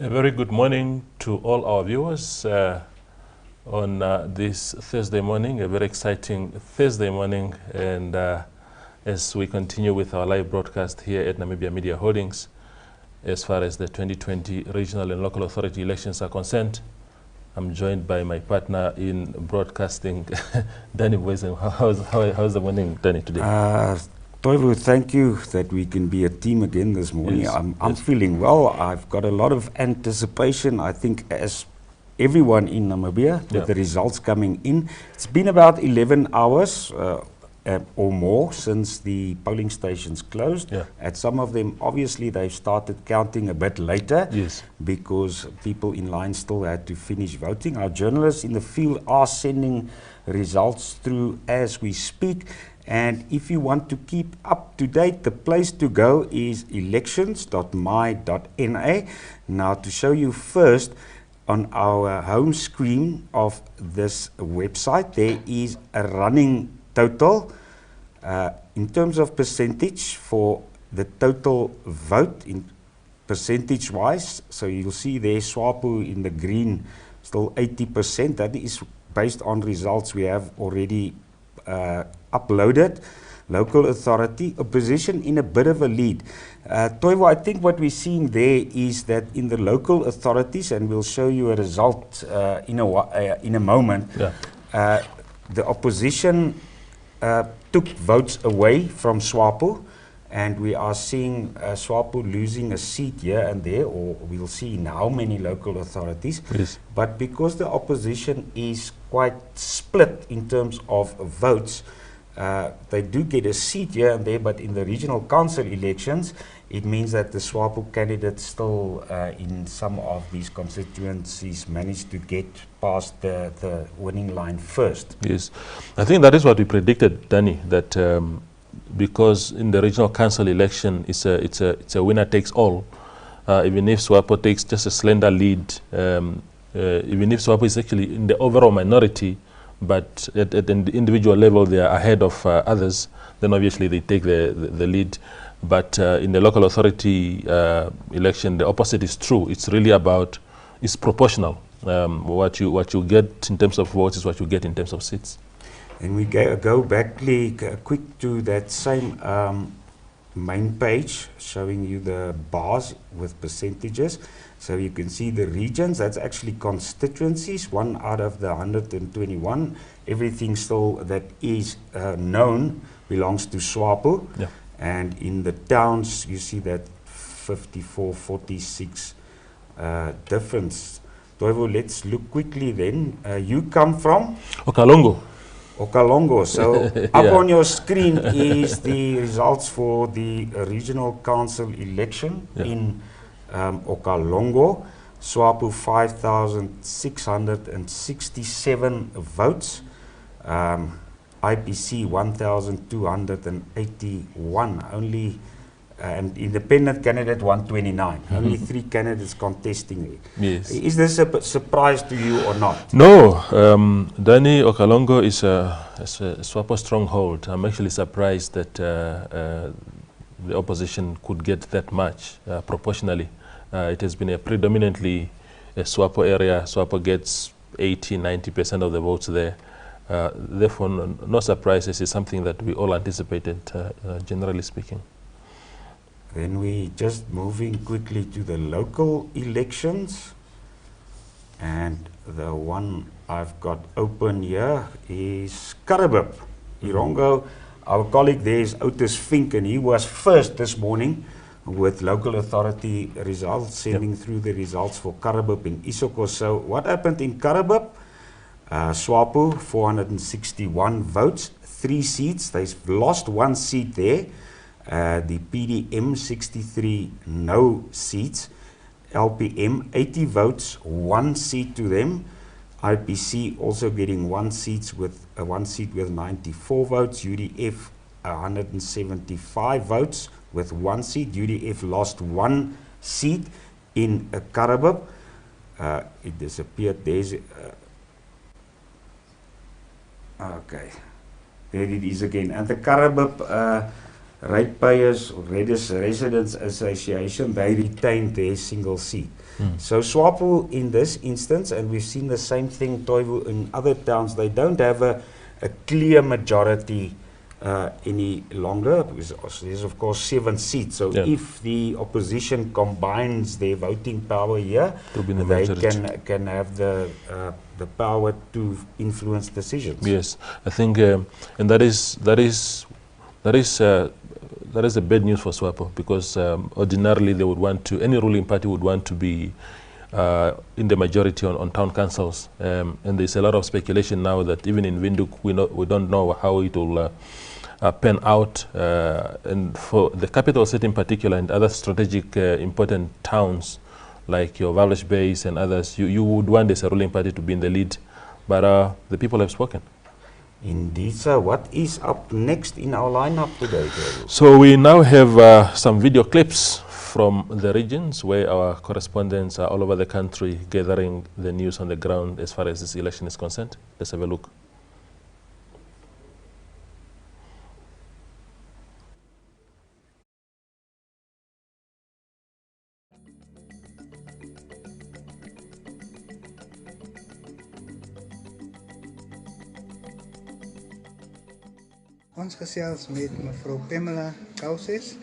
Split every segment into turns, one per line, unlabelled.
A very good morning to all our viewers on this Thursday morning, a very exciting Thursday morning. And as we continue with our live broadcast here at Namibia Media Holdings, as far as the 2020 regional and local authority elections are concerned, I'm joined by my partner in broadcasting, Danny Boysen. How's the morning, Danny, today?
Toivo, thank you that we can be a team again this morning.
Yes,
I'm feeling well. I've got a lot of anticipation, I think, as everyone in Namibia, with the results coming in. It's been about 11 hours or more since the polling stations closed. At some of them, obviously, they've started counting a bit later because people in line still had to finish voting. Our journalists in the field are sending results through as we speak. And if you want to keep up to date, the place to go is elections.my.na. Now, to show you first, on our home screen of this website, there is a running total in terms of percentage for the total vote in percentage-wise. So you'll see there SWAPO in the green, still 80%. That is based on results we have already uploaded. Local authority, opposition in a bit of a lead. Toivo, I think what we're seeing there is that in the local authorities, and we'll show you a result in a moment, the opposition took votes away from SWAPO, and we are seeing SWAPO losing a seat here and there, or we'll see in how many local authorities. But because the opposition is quite split in terms of votes, they do get a seat here and there, but in the regional council elections, it means that the SWAPO candidates still in some of these constituencies managed to get past the winning line first.
Yes, I think that is what we predicted, Danny, that because in the regional council election, it's a winner takes all. Even if SWAPO takes just a slender lead, even if SWAPO is actually in the overall minority, but at the individual level they are ahead of others, then obviously they take the lead. But in the local authority election, the opposite is true. It's really it's proportional. What you get in terms of votes is what you get in terms of seats.
And we go back quick to that same main page, showing you the bars with percentages. So you can see the regions, that's actually constituencies, 1 out of the 121. Everything still that is known belongs to SWAPO. And in the towns, you see that 54, 46 difference. Toivo, let's look quickly then. You come from?
Okalongo.
Okalongo. So up on your screen is the results for the regional council election in Okalongo. SWAPO 5,667 votes. IPC 1,281. Only and independent candidate 129. Only 3 candidates contesting it. Is this a surprise to you or not?
No, Danny, Okalongo is a SWAPO stronghold. I'm actually surprised that the opposition could get that much proportionally. It has been a predominantly a SWAPO area. SWAPO gets 80–90% of the votes there. Therefore, no surprises. It's something that we all anticipated, generally speaking.
Then we just moving quickly to the local elections, and the one I've got open here is Karabip, Irongo. Our colleague there is Otis Fink, and he was first this morning with local authority results, sending through the results for Karabip in Isoko. So what happened in Karabip? SWAPO 461 votes, 3 seats. They've lost 1 seat there. The PDM 63 no seats. LPM 80 votes, 1 seat to them. IPC also getting 1 seat with 94 votes. UDF 175 votes with 1 seat. UDF lost 1 seat in Karabip. It disappeared. There's okay, there it is again. And the Karabip ratepayers or residents association, they retained their single seat. So SWAPO in this instance, and we've seen the same thing, Toivo, in other towns, they don't have a clear majority any longer, because there's of course 7 seats. So if the opposition combines their voting power here, they can have the power to influence decisions.
Yes, I think, and that is the bad news for SWAPO, because ordinarily they would want to, any ruling party would want to be in the majority on town councils, and there's a lot of speculation now that even in Windhoek we don't know how it will pan out, and for the capital city in particular and other strategic important towns like your Walvis Base and others, you would want as a ruling party to be in the lead, but the people have spoken.
Indeed, sir. What is up next in our lineup today?
So we now have some video clips from the regions where our correspondents are all over the country gathering the news on the ground as far as this election is concerned. Let's have a look.
Ons gesels met mevrou Pamela Kauses,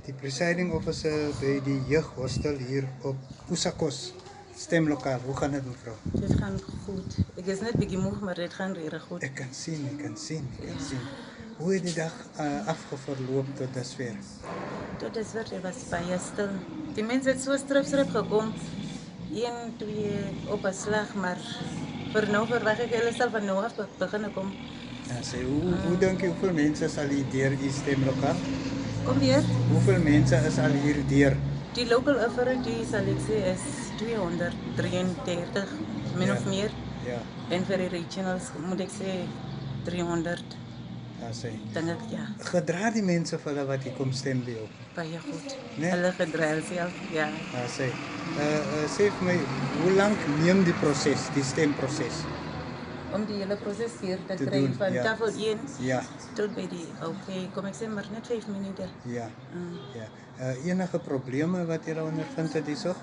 die presiding officer by die jeughostel hier op Kusakos stemlokaal. Hoe gaan dit, mevrou?
Dit gaan goed. Ek is net bietjie moeg, maar dit gaan regtig goed.
Ek kan sien. Hoe het die dag afgeloop tot dusver?
Tot dusver was baie stil. Die mense het so strip gekom. 1, 2 op 'n slag, maar vir nou verwag ek hulle sal van nou af begin kom.
Ja, sê, hoe dink jy hoeveel mense is al hier deur die stemlokaal?
Kom weer.
Hoeveel mense is al hier deur?
Die local authority sal ek sê is 233, min of meer.
Ja.
En vir die regionals moet ek sê 300.
Ja, sê.
Dink ek, ja.
Gedra die mense vir hulle wat hier kom stem by jou?
Baie goed.
Nee?
Hulle gedra self, ja.
Ja, sê. Sê vir my, hoe lank neem die proses, die stemproses?
Om die hele proses hier te kry
doen,
van
ja.
tafel 1
Ja.
tot by die, kom ek sê maar net 5 minute.
Ja. Ja. Enige probleme wat jy ondervind het hierso?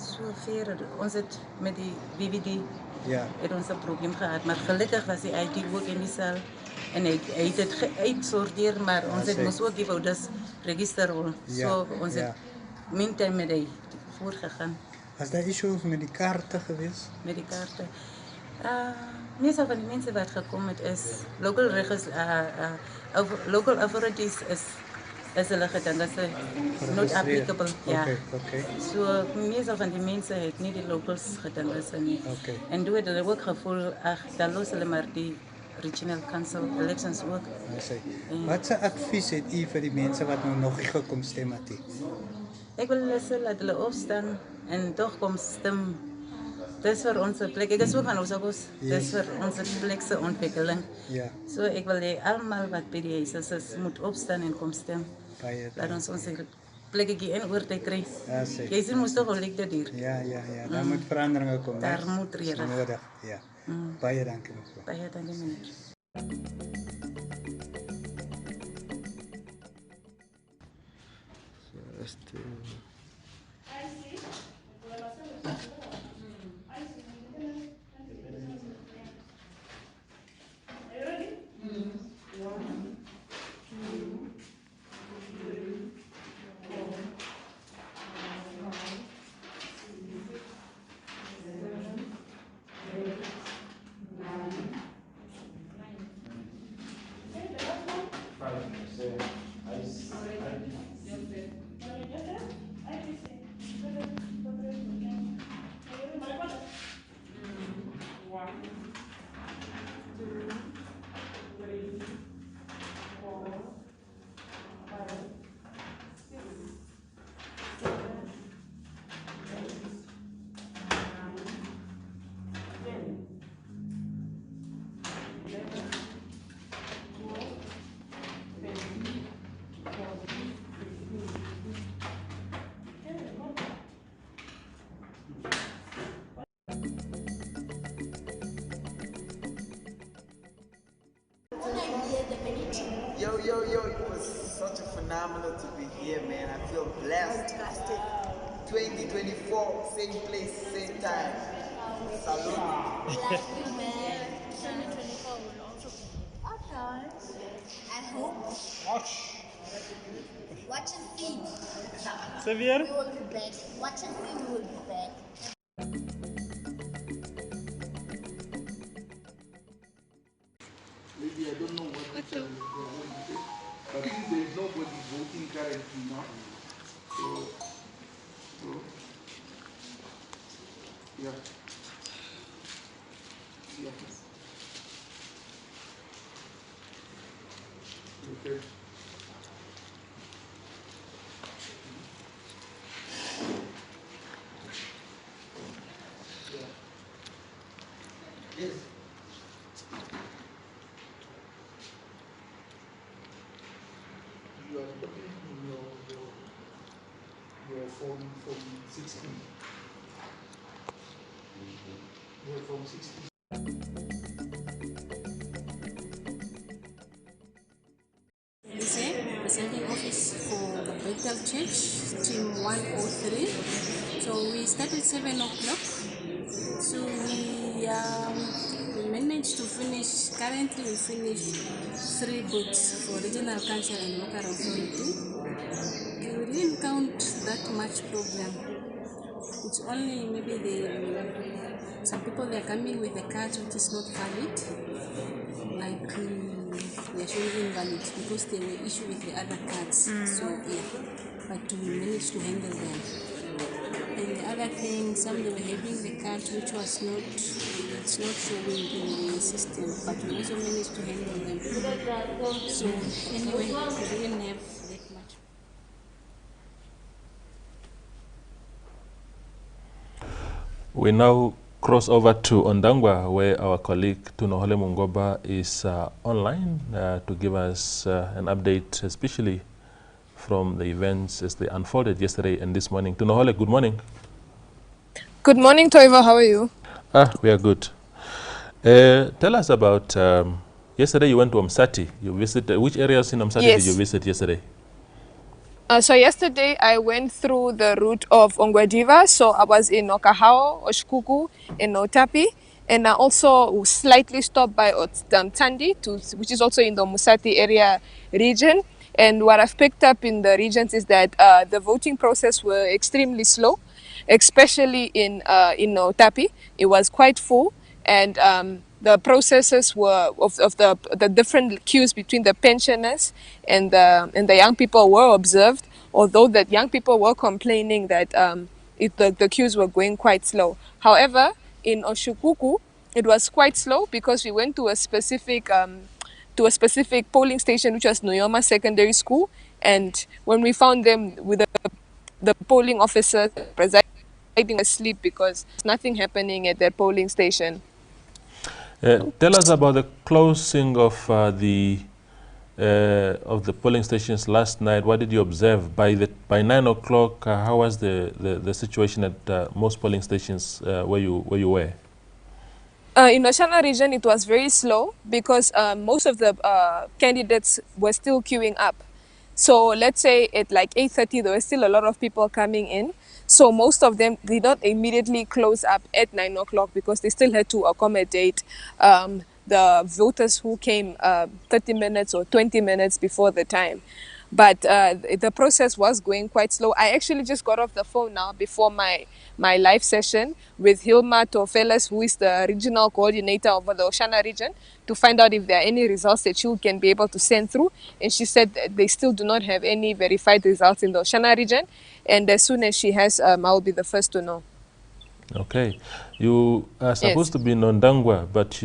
So ver, ons het met die VVD
Ja.
het ons 'n probleem gehad, maar gelukkig was die IT ook in die saal en hy het dit uitsorteer, maar ons het mos ook die folders registerrol.
Ja,
So ons
ja.
het meantime met hy voorgegaan
Was daar issues met die kaarte gewees?
met die kaarte. Meestal van die mense wat gekom het is local authorities is hulle gedink dat is not applicable. Ja.
Okay.
So meestal van die mense het nie die locals gedink is nie.
Okay.
En toe het hulle ook gevoel, dan los hulle maar die regional council elections ook.
I see. Wat se advies het u vir die mense wat nou nog nie gekom stem het nie?
Ek wil hulle sê dat hulle opstaan en tog kom stem. Dis vir ons plek. Ek is ook van Osakos. Dis vir ons plek se ontwikkeling.
Ja.
So ek wil hê almal wat by die huis is, moet opstaan en kom stem.
Baie
Laat ons plekkie in oor te kry.
Ja, sê.
Jy sien mos tog hoe lyk dit hier.
Ja. Daar moet veranderinge kom.
Daar moet regtig.
Nodig. Ja. Baie dankie mevrou.
Baie dankie meneer.
Yo, it was such a phenomenal phenomenal to be here, man. I feel blessed. 2024, same place, same time. Salute.
Like you, man. 2024 will also be here. Okay. I hope. Watch and see.
Xavier?
We will be back. Watch and see, we will be back.
Maybe I don't know what the but since there is nobody voting currently now, so yeah. Yeah. Okay. Yes. You are looking in your phone from 16. Your phone 16.
Presiding office for the Bethel Church, team 103. So we started 7 o'clock. So we managed to finish, currently we finished 3 books for regional council and local authority. We didn't count that much program. It's only maybe some people they are coming with a card which is not valid, like they are showing invalid because they were issued with the other cards. So yeah, but we managed to handle them. And the other thing, some they were having the card which was not, it's not showing in the system, but we also managed to handle them. So anyway, we didn't have that much.
We now cross over to Onanga, where our colleague Tunohole Mungoba is online to give us an update, especially from the events as they unfolded yesterday and this morning. Tunohole, good morning.
Good morning, Toivo. How are you?
We are good. Tell us about yesterday. You went to Umsati. You visited which areas in Umsati did you visit yesterday?
So yesterday I went through the route of Ongwediva. So I was in Okahao, Oshkuku, and Otapi. And I also slightly stopped by Tandi, which is also in the Musati area region. And what I've picked up in the regions is that the voting process were extremely slow, especially in Otapi. It was quite full. And the processes were of the different queues between the pensioners and the young people were observed, although that young people were complaining that the queues were going quite slow. However, in Oshukuku, it was quite slow because we went to a specific polling station, which was Nuyoma Secondary School, and when we found them with the polling officer presiding asleep because there's nothing happening at that polling station.
Tell us about the closing of the polling stations last night. What did you observe by 9 o'clock? How was the situation at most polling stations where you were?
In Oshana region, it was very slow because most of the candidates were still queuing up. So let's say at like 8:30, there were still a lot of people coming in. So most of them did not immediately close up at 9 o'clock because they still had to accommodate the voters who came 30 minutes or 20 minutes before the time. But the process was going quite slow. I actually just got off the phone now before my live session with Hilma Tofeles, who is the regional coordinator over the Oshana region, to find out if there are any results that she can be able to send through. And she said that they still do not have any verified results in the Oshana region. And as soon as she has, I'll be the first to know.
Okay. You are supposed to be in Ondangwa, but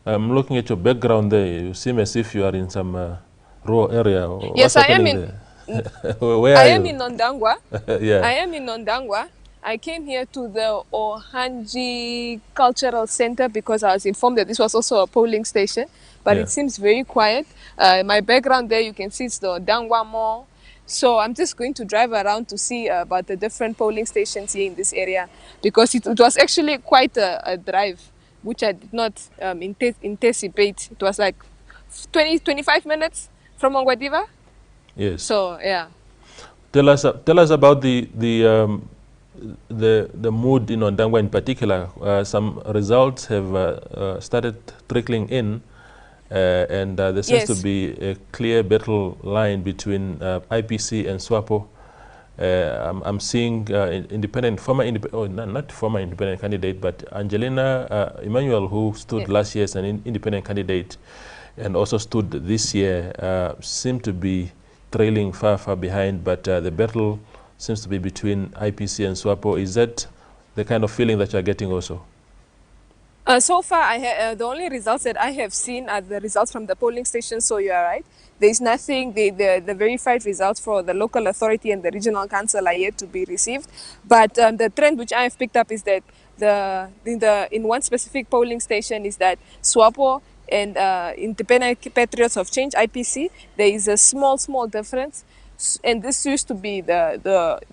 I'm looking at your background there. You seem as if you are in some rural area.
Yes, I am in.
Where are you?
I am in Ondangwa.
Yeah.
I am in Ondangwa. I came here to the Ohanji Cultural Center because I was informed that this was also a polling station, but it seems very quiet. My background there, you can see it's the Ondangwa Mall. So I'm just going to drive around to see about the different polling stations here in this area because it was actually quite a drive, which I did not anticipate. It was like 20-25 minutes from Ongwediva.
Yes.
So yeah.
Tell us about the mood in Ondangwa in particular. Some results have started trickling in, and there seems to
Yes.
be a clear battle line between IPC and SWAPO. I'm seeing not former independent candidate, but Angelina Emmanuel, who stood last year as an independent candidate and also stood this year, seemed to be trailing far behind, but the battle seems to be between IPC and SWAPO. Is that the kind of feeling that you're getting also?
So far, the only results that I have seen are the results from the polling station. So you are right. There's nothing. The verified results for the local authority and the regional council are yet to be received. But the trend which I have picked up is that in one specific polling station is that SWAPO and Independent Patriots of Change (IPC) there is a small difference. And this used to be the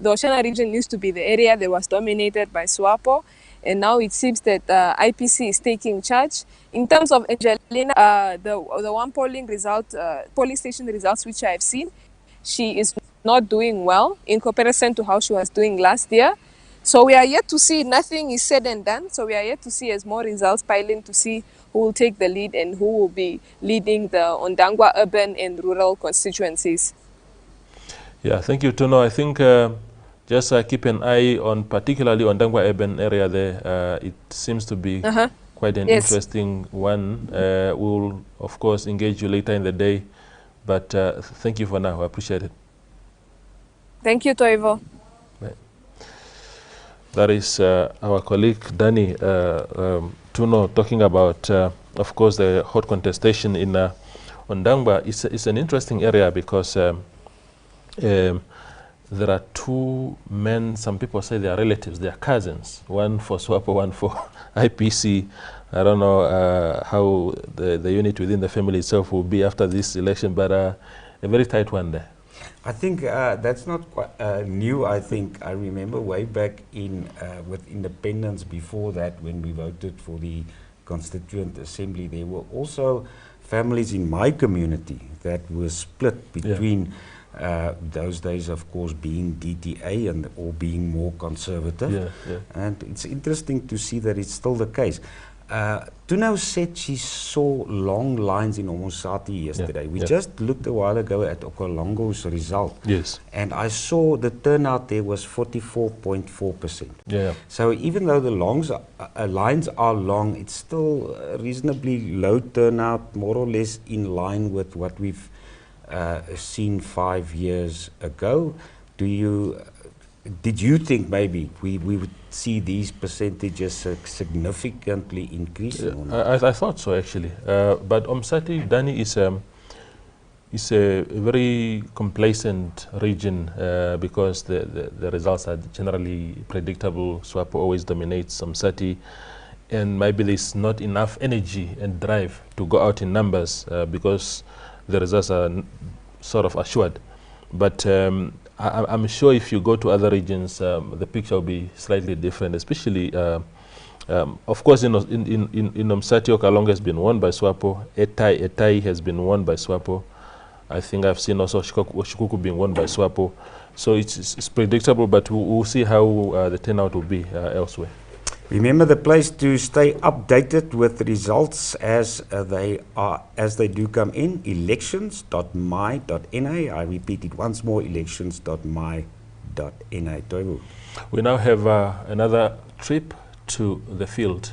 Oshana region used to be the area that was dominated by SWAPO. And now it seems that IPC is taking charge. In terms of Angelina, the one polling station results which I have seen, she is not doing well in comparison to how she was doing last year. So we are yet to see. Nothing is said and done. So we are yet to see as more results pile in to see who will take the lead and who will be leading the Ondangwa urban and rural constituencies.
Yeah, thank you, Tono. I think just keep an eye on, particularly on Dangwa urban area there. It seems to be quite an interesting one. We'll, of course, engage you later in the day. But thank you for now. I appreciate it.
Thank you, Toivo.
Right. That is our colleague, Danny Tuno, talking about, of course, the hot contestation in Ondangwa. It's an interesting area because there are two men, some people say they are relatives, they are cousins, one for SWAPO, one for IPC. I don't know how the unit within the family itself will be after this election, but a very tight one there.
I think that's not quite new. I think I remember way back in with independence before that, when we voted for the Constituent Assembly, there were also families in my community that were split between those days, of course, being DTA and or being more conservative. And it's interesting to see that it's still the case. Tuno said she saw long lines in Omosati yesterday. We just looked a while ago at Okolongo's result. And I saw the turnout there was 44.4%. So even though the lines are long, it's still a reasonably low turnout, more or less in line with what we've seen 5 years ago. Did you think maybe we would see these percentages significantly increasing? Or not?
I thought so, actually. But Omsati, Dani, is a very complacent region because the results are generally predictable. SWAPO always dominates Omsati, and maybe there's not enough energy and drive to go out in numbers because the results are sort of assured. But I'm sure if you go to other regions, the picture will be slightly different, especially, of course, in Umsati, Okalonga has been won by SWAPO. Etai has been won by SWAPO. I think I've seen also Shikuku being won by SWAPO. So it's predictable, but we'll see how the turnout will be elsewhere.
Remember the place to stay updated with results as they do come in, elections.my.na. I repeat it once more, elections.my.na.
We now have another trip to the field.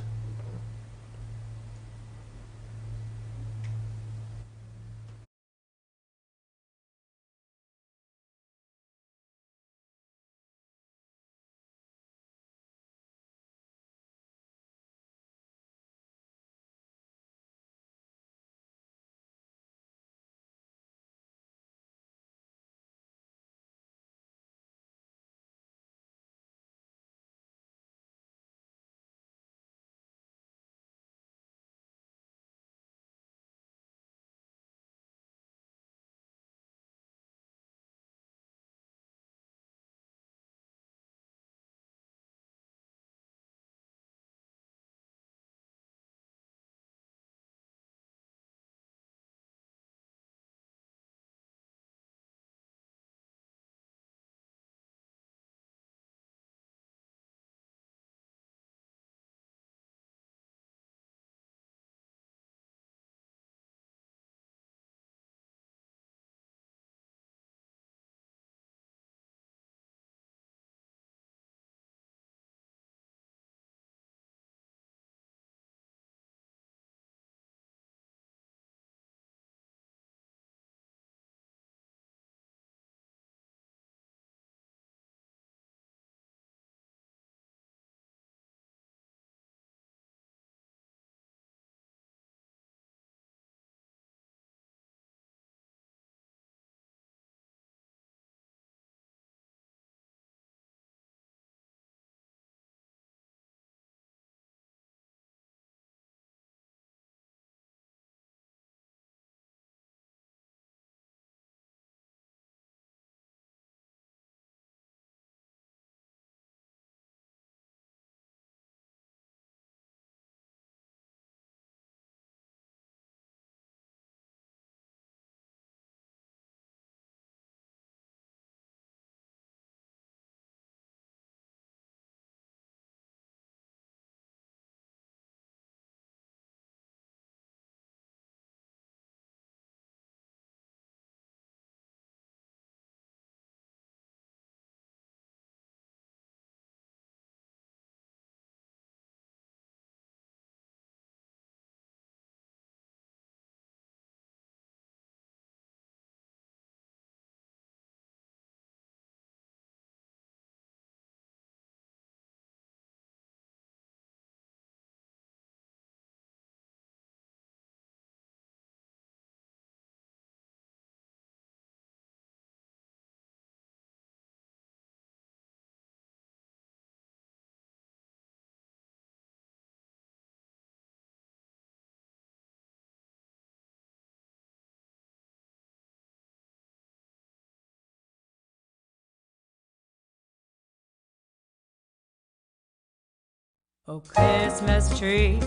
Oh Christmas tree,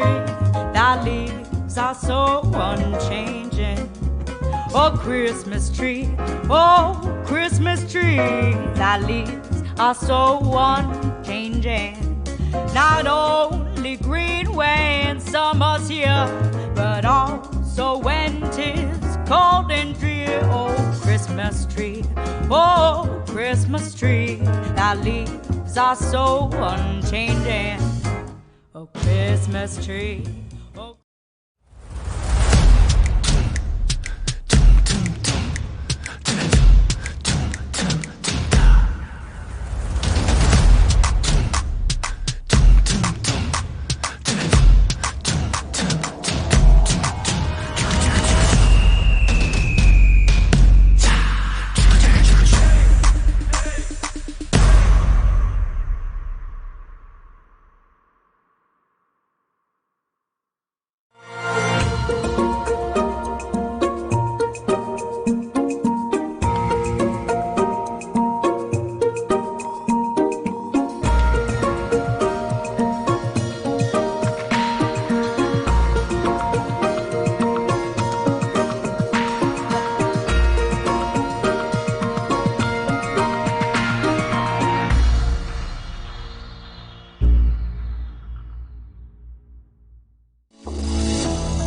thy leaves are so unchanging. Oh Christmas tree, thy leaves are so unchanging. Not only green when summer's here, but also when 'tis cold and drear. Oh Christmas tree, thy leaves are so unchanging. Oh Christmas tree.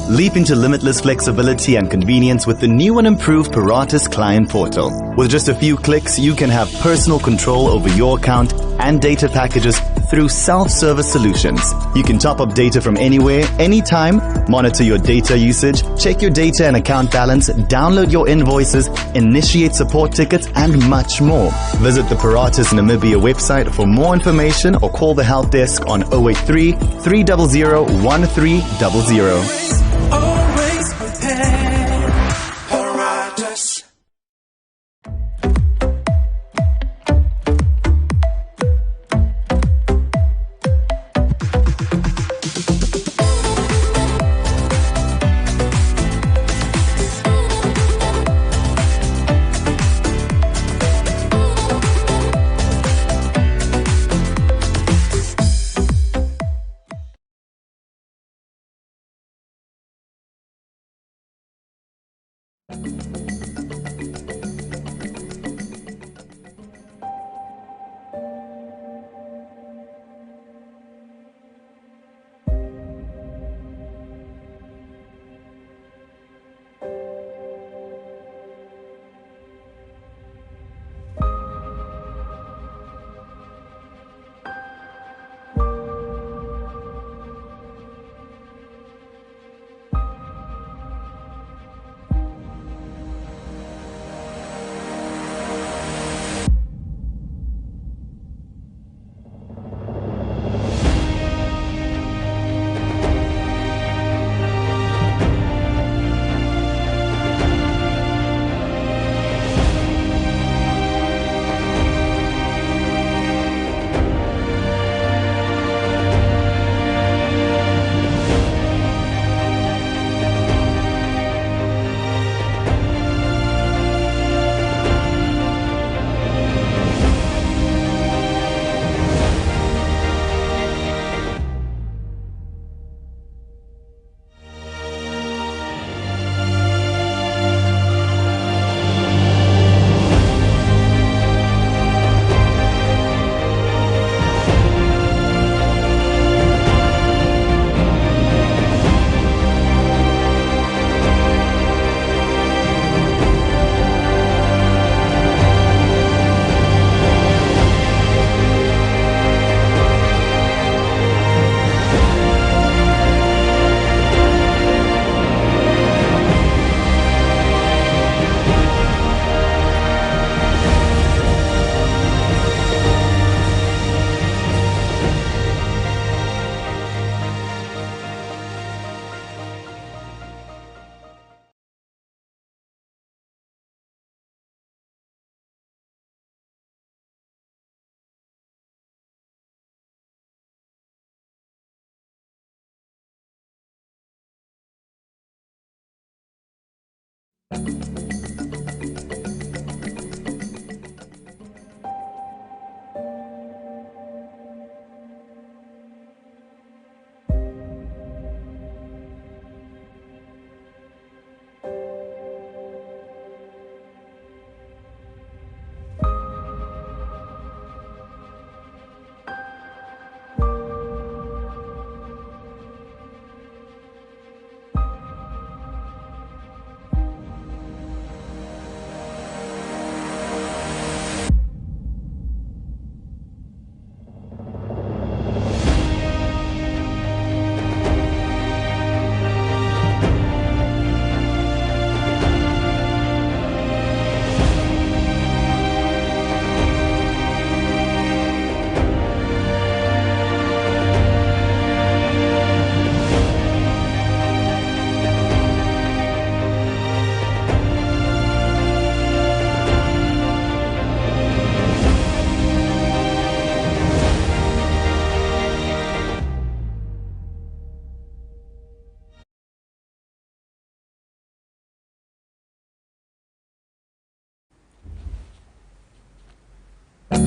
Leap into limitless flexibility and convenience with the new and improved Paratus Client Portal. With just a few clicks, you can have personal control over your account and data packages through self-service solutions. You can top up data from anywhere, anytime, monitor your data usage, check your data and account balance, download your invoices, initiate support tickets, and much more. Visit the Paratus Namibia website for more information or call the help desk on 083 300 1300.
Always prepared, Paratus.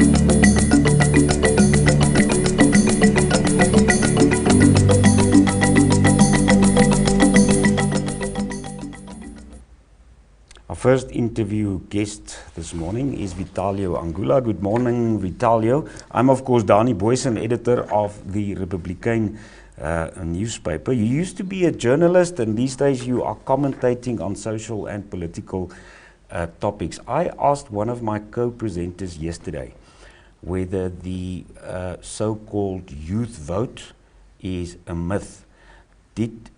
Our first interview guest this morning is Vitalio Angula. Good morning, Vitalio. I'm, of course, Dani Boysen, editor of the Republican newspaper. You used to be a journalist, and these days you are commentating on social and political topics. I asked one of my co-presenters yesterday whether the so-called youth vote is a myth. Did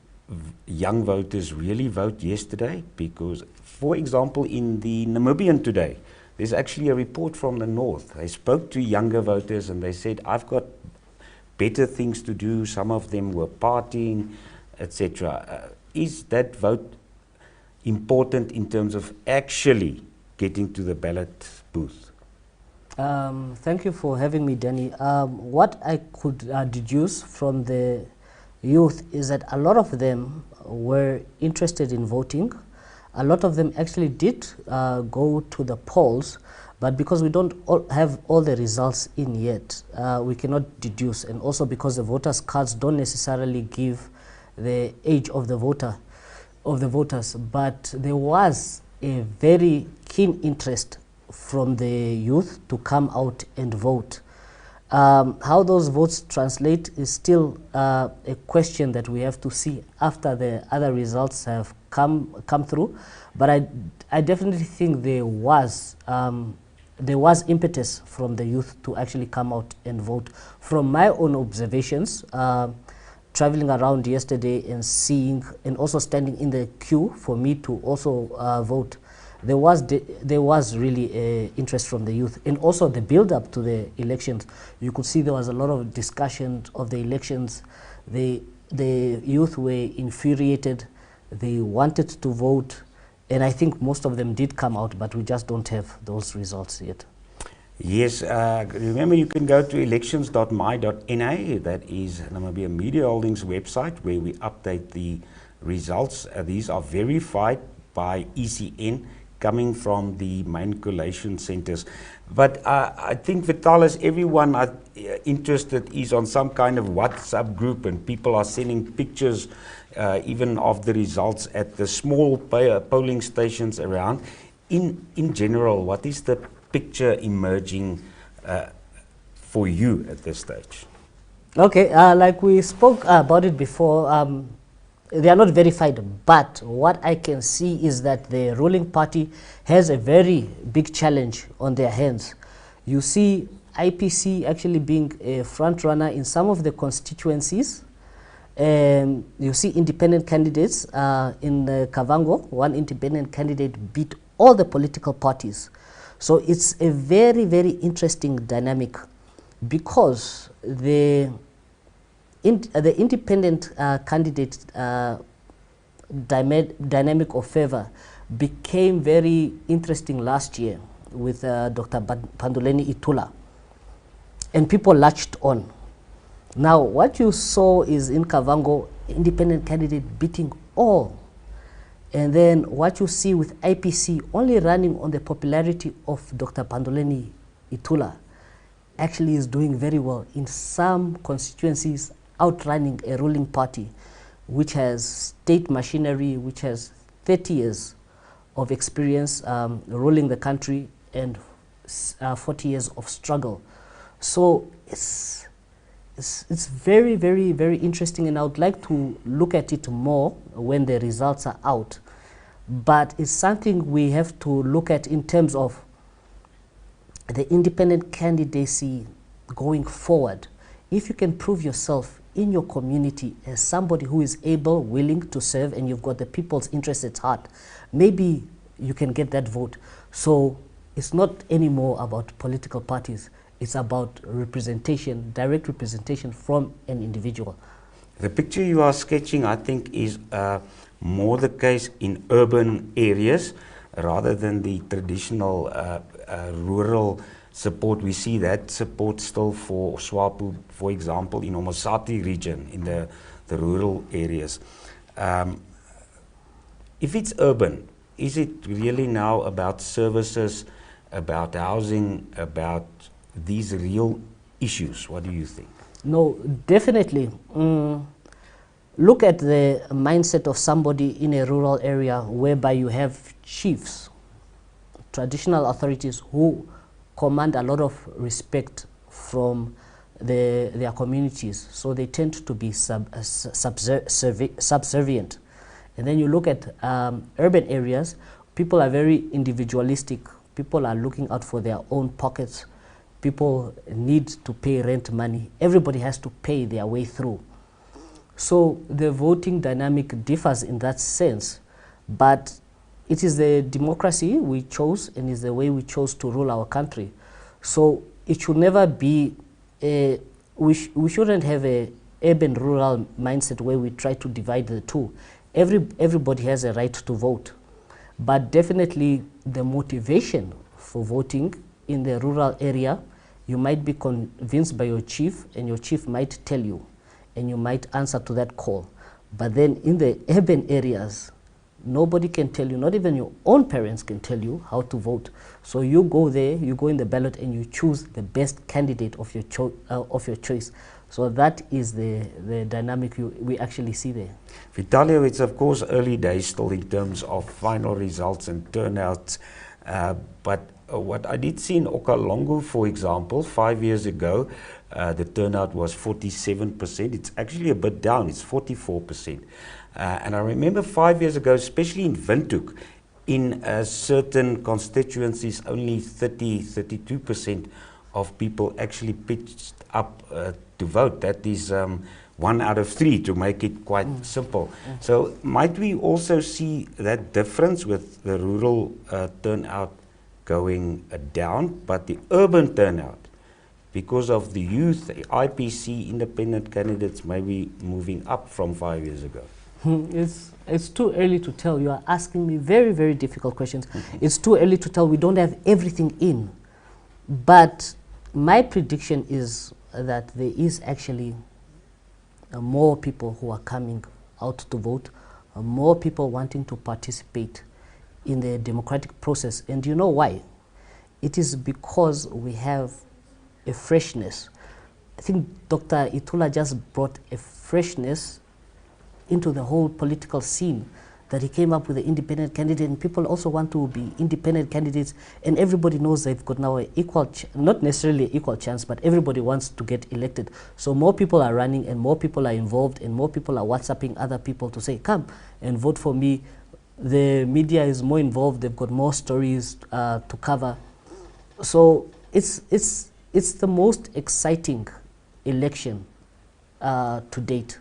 young voters really vote yesterday? Because, for example, in the Namibian today, there's actually a report from the north. They spoke to younger voters and they said, I've got better things to do. Some of them were partying, etc. Is that vote important in terms of actually getting to the ballot booth?
Thank you for having me, Danny. What I could deduce from the youth is that a lot of them were interested in voting. A lot of them actually did go to the polls, but because we don't have all the results in yet, we cannot deduce. And also because the voters' cards don't necessarily give the age of the voters. But there was a very keen interest from the youth to come out and vote. How those votes translate is still a question that we have to see after the other results have come through. But I definitely think there was impetus from the youth to actually come out and vote. From my own observations, traveling around yesterday and seeing, and also standing in the queue for me to also vote, there was really interest from the youth. And also the build-up to the elections, you could see there was a lot of discussion of the elections. The youth were infuriated. They wanted to vote. And I think most of them did come out, but we just don't have those results yet.
Yes, remember you can go to elections.my.na, that is Namibia Media Holdings website, where we update the results. These are verified by ECN, coming from the main collation centers. But I think, Vitalis, everyone interested is on some kind of WhatsApp group, and people are sending pictures even of the results at the small polling stations around. In general, what is the picture emerging for you at this stage?
Okay, like we spoke about it before, they are not verified, but what I can see is that the ruling party has a very big challenge on their hands. You see IPC actually being a front runner in some of the constituencies. You see independent candidates in Kavango. One independent candidate beat all the political parties. So it's a very, very interesting dynamic, because the independent candidate dynamic of favor became very interesting last year with Dr. Panduleni Itula, and people latched on. Now what you saw is in Kavango, independent candidate beating all, and then what you see with IPC only running on the popularity of Dr. Panduleni Itula actually is doing very well in some constituencies, outrunning a ruling party which has state machinery, which has 30 years of experience ruling the country and 40 years of struggle. So it's very, very, very interesting, and I would like to look at it more when the results are out. But it's something we have to look at in terms of the independent candidacy going forward. If you can prove yourself in your community as somebody who is able, willing to serve, and you've got the people's interest at heart, maybe you can get that vote. So it's not anymore about political parties. It's about representation, direct representation from an individual.
The picture you are sketching, I think, is more the case in urban areas rather than the traditional rural support. We see that support still for SWAPO, for example, in Omosati region, in the rural areas. If it's urban, is it really now about services, about housing, about these real issues? What do you think?
No, definitely. Look at the mindset of somebody in a rural area whereby you have chiefs, traditional authorities who command a lot of respect from their communities. So they tend to be subservient. And then you look at urban areas, people are very individualistic. People are looking out for their own pockets. People need to pay rent money. Everybody has to pay their way through. So the voting dynamic differs in that sense, but it is the democracy we chose and is the way we chose to rule our country. So it should never be, we shouldn't have a urban-rural mindset where we try to divide the two. Everybody has a right to vote, but definitely the motivation for voting in the rural area, you might be convinced by your chief, and your chief might tell you, and you might answer to that call. But then in the urban areas, nobody can tell you, not even your own parents can tell you how to vote. So you go there, you go in the ballot and you choose the best candidate of your choice. So that is the dynamic we actually see there.
Vitalio, it's of course early days still in terms of final results and turnouts, but what I did see in Okalongo, for example, 5 years ago, the turnout was 47%. It's actually a bit down, it's 44%. And I remember 5 years ago, especially in Windhoek, in certain constituencies, only 32% of people actually pitched up to vote. That is 1 out of 3, to make it quite simple. So might we also see that difference with the rural turnout going down, but the urban turnout, because of the youth, the IPC, independent candidates, maybe moving up from 5 years ago?
It's too early to tell. You are asking me very, very difficult questions. It's too early to tell. We don't have everything in. But my prediction is that there is actually more people who are coming out to vote, more people wanting to participate in the democratic process. And you know why? It is because we have a freshness. I think Dr. Itula just brought a freshness into the whole political scene, that he came up with an independent candidate, and people also want to be independent candidates, and everybody knows they've got now an equal, not necessarily an equal chance, but everybody wants to get elected. So more people are running and more people are involved and more people are WhatsApping other people to say, come and vote for me. The media is more involved, they've got more stories to cover. So it's the most exciting election to date.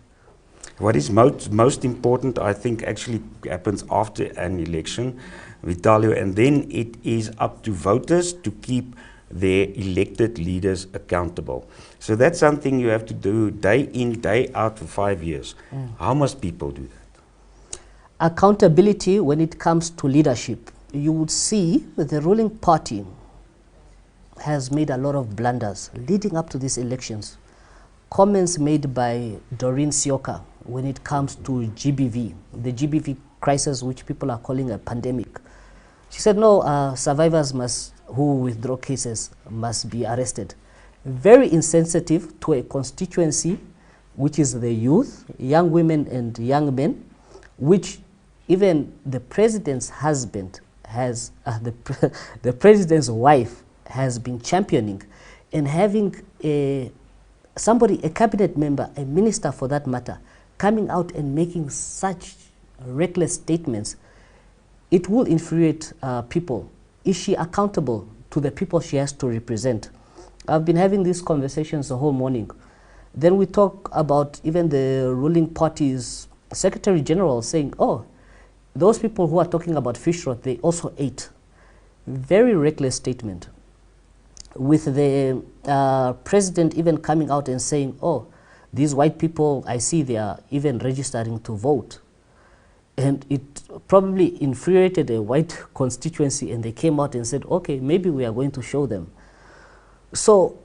What is most important, I think, actually happens after an election, Vitalio, and then it is up to voters to keep their elected leaders accountable. So that's something you have to do day in, day out for 5 years. How must people do that?
Accountability when it comes to leadership. You would see that the ruling party has made a lot of blunders leading up to these elections. Comments made by Doreen Sioka when it comes to GBV, the GBV crisis, which people are calling a pandemic. She said, no, survivors who withdraw cases must be arrested. Very insensitive to a constituency, which is the youth, young women and young men, which even the president's husband has, the president's wife has been championing, and having a cabinet member, a minister for that matter, coming out and making such reckless statements, it will infuriate people. Is she accountable to the people she has to represent? I've been having these conversations the whole morning. Then we talk about even the ruling party's Secretary General saying, oh, those people who are talking about fish rot, they also ate. Very reckless statement. With the president even coming out and saying, oh, these white people, I see they are even registering to vote. And it probably infuriated a white constituency, and they came out and said, okay, maybe we are going to show them. So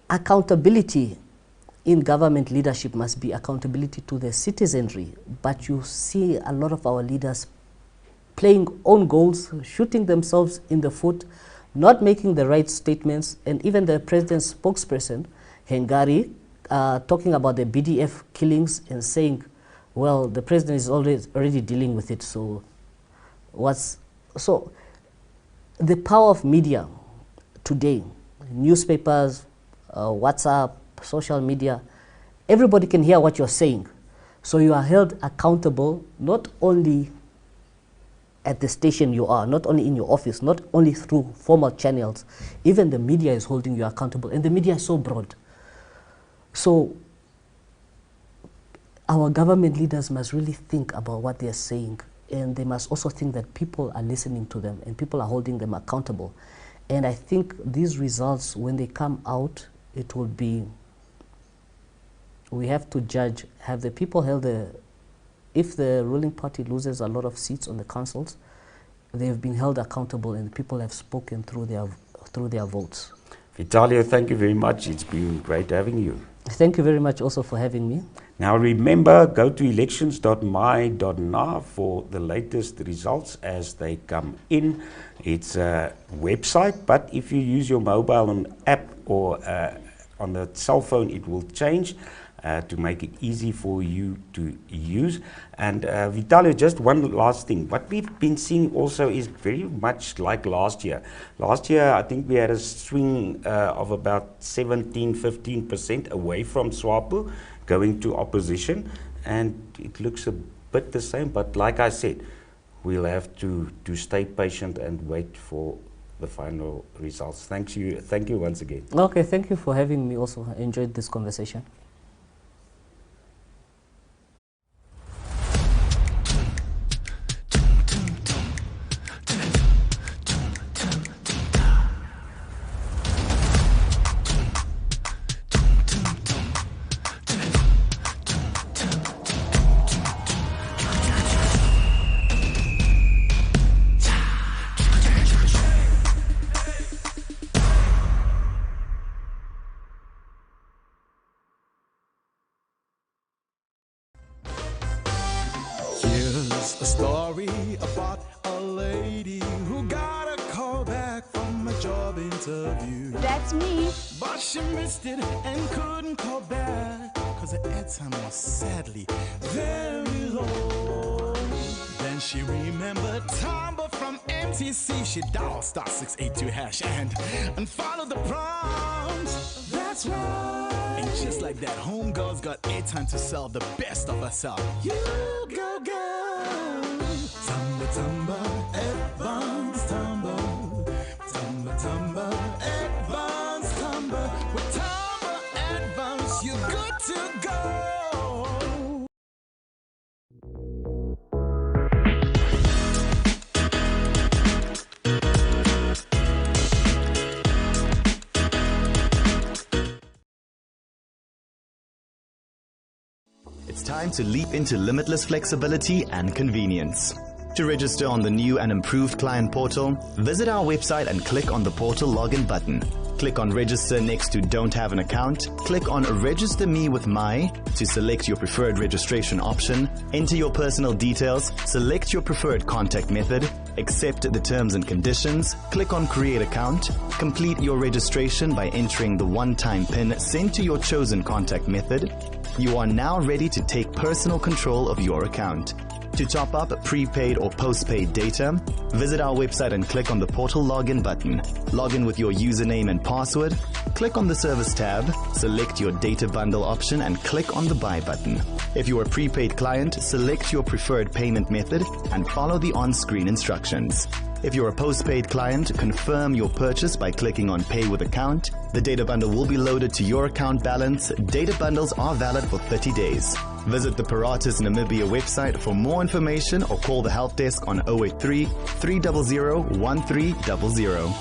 accountability in government leadership must be accountability to the citizenry. But you see a lot of our leaders playing own goals, shooting themselves in the foot, not making the right statements, and even the president's spokesperson, Hengari, talking about the BDF killings and saying, well, the president is already dealing with it. So the power of media today, newspapers, WhatsApp, social media, everybody can hear what you're saying. So you are held accountable not only at the station you are, not only in your office, not only through formal channels, even the media is holding you accountable, and the media is so broad. So our government leaders must really think about what they're saying, and they must also think that people are listening to them and people are holding them accountable. And I think these results, when they come out, it will be, we have to judge, have the people held if the ruling party loses a lot of seats on the councils, they have been held accountable and people have spoken through their votes.
Vitalio, thank you very much. It's been great having you.
Thank you very much also for having me.
Now remember, go to elections.my.na for the latest results as they come in. It's a website, but if you use your mobile app or on the cell phone, it will change to make it easy for you to use. And Vitalio, just one last thing. What we've been seeing also is very much like last year. Last year, I think we had a swing of about 17–15% away from SWAPO, going to opposition, and it looks a bit the same. But like I said, we'll have to stay patient and wait for the final results. Thank you once again.
Okay, thank you for having me also. I enjoyed this conversation.
A story about a lady who got a call back from a job interview.
That's me.
But she missed it and couldn't call back, cause the airtime was sadly very low. Then she remembered Tomba from MTC. She dialed *682# and followed the prompts. That's right. And just like that, homegirl's got airtime to sell the best of herself. You go, girl. Tamba, tamba, advance, tamba. Tamba, tamba, advance, tamba. With tamba advance, you're good to go.
It's time to leap into limitless flexibility and convenience. To register on the new and improved client portal, visit our website and click on the portal login button. Click on Register next to Don't Have an Account. Click on Register Me with My to select your preferred registration option. Enter your personal details. Select your preferred contact method. Accept the terms and conditions. Click on Create Account. Complete your registration by entering the one-time PIN sent to your chosen contact method. You are now ready to take personal control of your account. To top up prepaid or postpaid data, visit our website and click on the portal login button. Log in with your username and password. Click on the service tab, select your data bundle option and click on the buy button. If you are a prepaid client, select your preferred payment method and follow the on-screen instructions. If you're a postpaid client, confirm your purchase by clicking on Pay with Account. The data bundle will be loaded to your account balance. Data bundles are valid for 30 days. Visit the Paratus Namibia website for more information or call the help desk on 083 300 1300.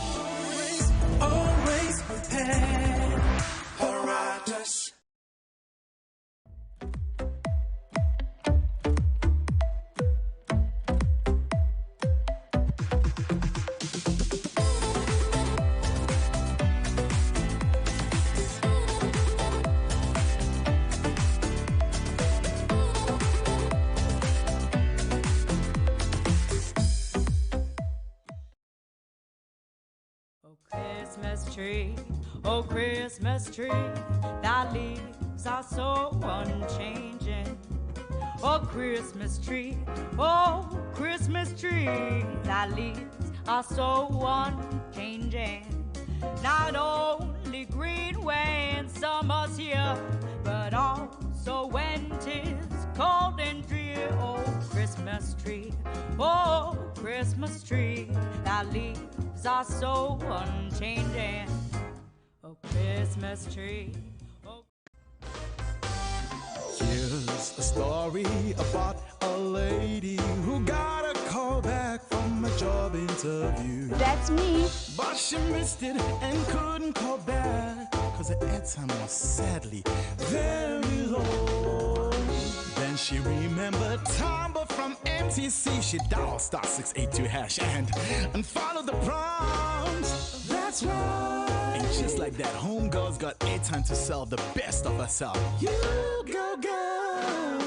tree, oh Christmas tree, thy leaves are so unchanging. Oh Christmas tree, thy leaves are so unchanging. Not only green when summer's here, but also when 'tis cold and drear. Oh Christmas tree, thy leaves are so unchanging. Oh Christmas tree.
Here's a story about a lady who got a call back from a job interview.
That's me.
But she missed it and couldn't call back, cause the airtime was sadly very low. Then she remembered Tomba from MTC. She dialed *682# and followed the prompts. That's right. And just like that, homegirl's got airtime to sell the best of herself. You go, girl.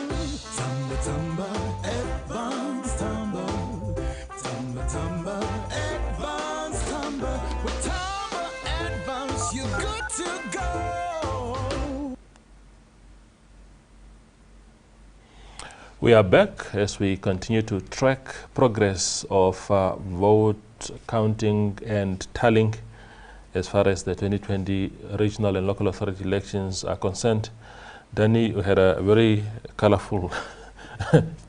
Tamba, tamba, advance, tamba. Tamba, tamba, advance, tamba. With tamba, advance, you're good to go.
We are back as we continue to track progress of vote counting and tallying as far as the 2020 regional and local authority elections are concerned. Danny, we had a very colorful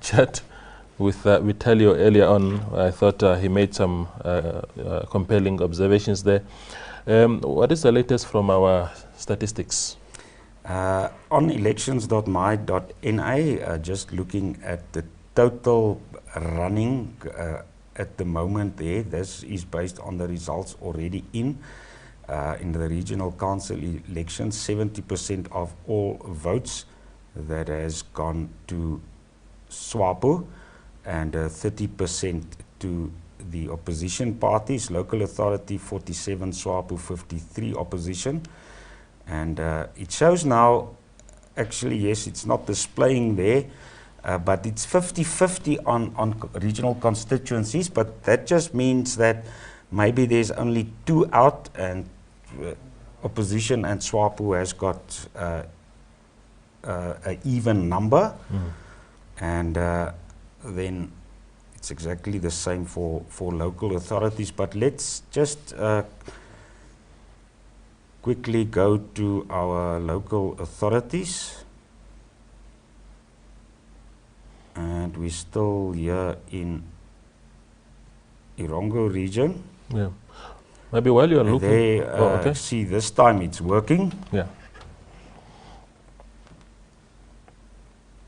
chat with Vitalio earlier on. I thought he made some compelling observations there. What is the latest from our statistics?
On elections.my.na, just looking at the total running at the moment there, this is based on the results already in the regional council elections. 70% of all votes that has gone to SWAPO and 30% to the opposition parties. Local authority 47, SWAPO 53, opposition. And it shows now, actually, yes, it's not displaying there, but it's 50-50 on regional constituencies, but that just means that maybe there's only 2 out, and opposition and SWAPO has got an even number. And then it's exactly the same for local authorities. But let's just quickly go to our local authorities, and we're still here in Irongo region.
Yeah, maybe while you're looking,
okay. See, this time it's working.
Yeah.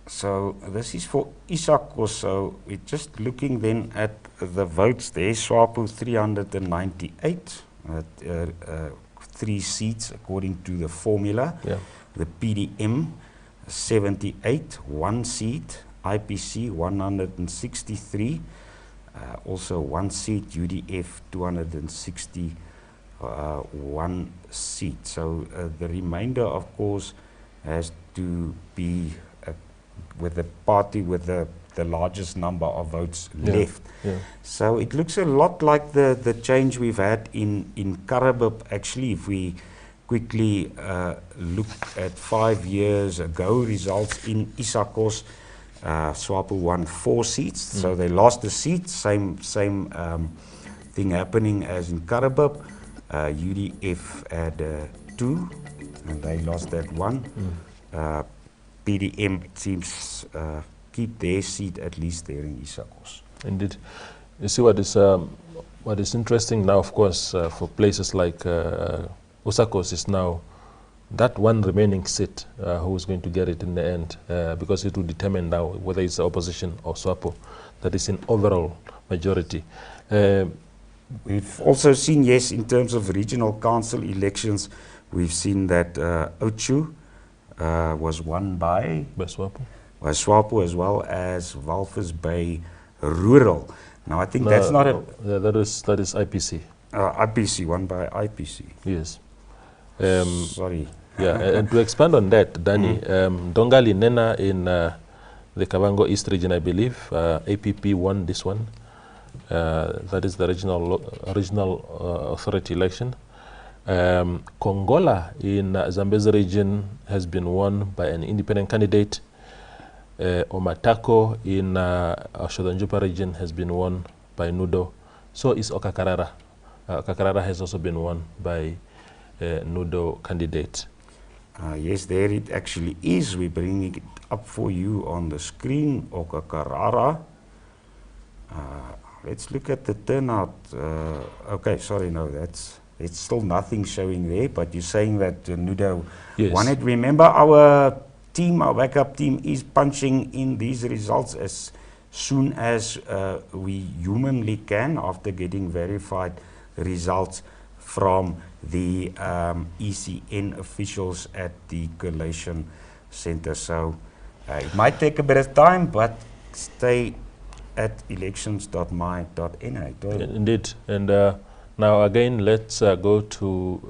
So this is for Isako. So we're just looking then at the votes there. SWAPO 398. 3 seats according to the formula.
Yeah.
The PDM 78, 1 seat. IPC 163, also 1 seat. UDF 261 seat. So the remainder, of course, has to be with the party with the largest number of votes left.
Yeah.
So it looks a lot like the change we've had in Karabib. Actually, if we quickly look at 5 years ago results in Isakos, SWAPO won 4 seats, so they lost a seat. Same thing happening as in Karabib. UDF had 2, and they lost that 1. PDM, it seems, keep their seat at least there in Isakos.
Indeed. You see what is interesting now, of course, for places like Usakos is now that one remaining seat, who is going to get it in the end, because it will determine now whether it's the opposition or SWAPO that is in overall majority.
We've also seen, yes, in terms of regional council elections, we've seen that Ochu was won by
SWAPO.
By SWAPO, as well as Walvis Bay Rural. Now I think that's not a...
that is IPC.
IPC, won by IPC.
Yes.
Sorry.
Yeah, and to expand on that, Danny, Dongali Nena in the Kavango East region, I believe, APP won this one. That is the regional authority election. Kongola in Zambezi region has been won by an independent candidate. Omatako in Oshodanjupa region has been won by Nudo. So is Okakarara. Okakarara has also been won by Nudo candidate.
Yes, there it actually is. We're bringing it up for you on the screen, Okakarara. Let's look at the turnout. Okay, sorry, no, it's still nothing showing there, but you're saying that Nudo won it. Remember, our team, our backup team, is punching in these results as soon as we humanly can after getting verified results from the ECN officials at the Collation Center. So it might take a bit of time, but stay at elections.my.na.
Indeed. And now again, let's go to,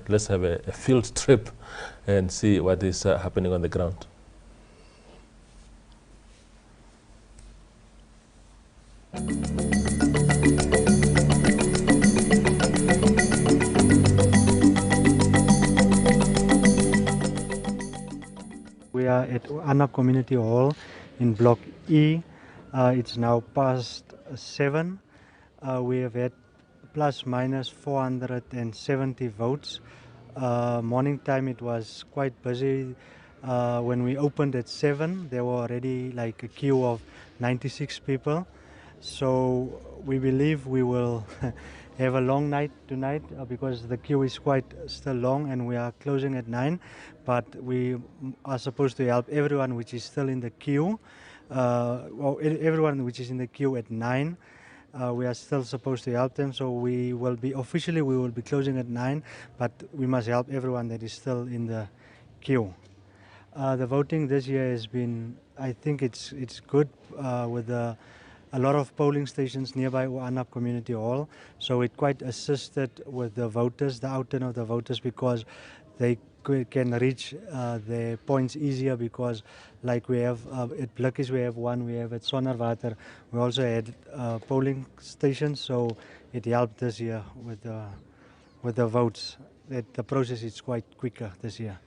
let's have a field trip and see what is happening on the ground.
We are at Onanga Community Hall in Block E. It's now past 7. We have had plus minus 470 votes. Morning time it was quite busy. When we opened at 7, there were already like a queue of 96 people. So we believe we will have a long night tonight because the queue is quite still long and we are closing at 9. But we are supposed to help everyone which is still in the queue. Everyone which is in the queue at 9. We are still supposed to help them, so we will be officially closing at 9, but we must help everyone that is still in the queue. The voting this year has been, I think it's good with a lot of polling stations nearby Onanga Community Hall, so it quite assisted with the voters, the outturn of the voters, because they can reach their points easier, because like we have at Blikkies we have one, we have at Sonnerwater, we also had polling stations, so it helped this year with the votes. That the process is quite quicker this year.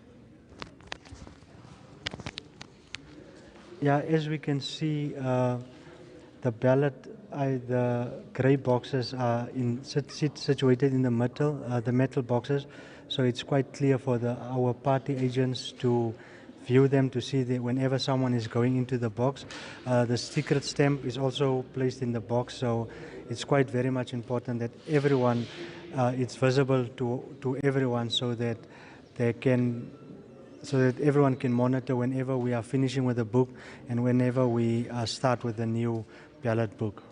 Yeah, as we can see, the ballot, the grey boxes are situated in the middle, the metal boxes, so it's quite clear for our party agents to view them, to see that whenever someone is going into the box. The secret stamp is also placed in the box, so it's quite very much important that everyone, it's visible to everyone, so that everyone can monitor whenever we are finishing with the book and whenever we start with the new ballot book.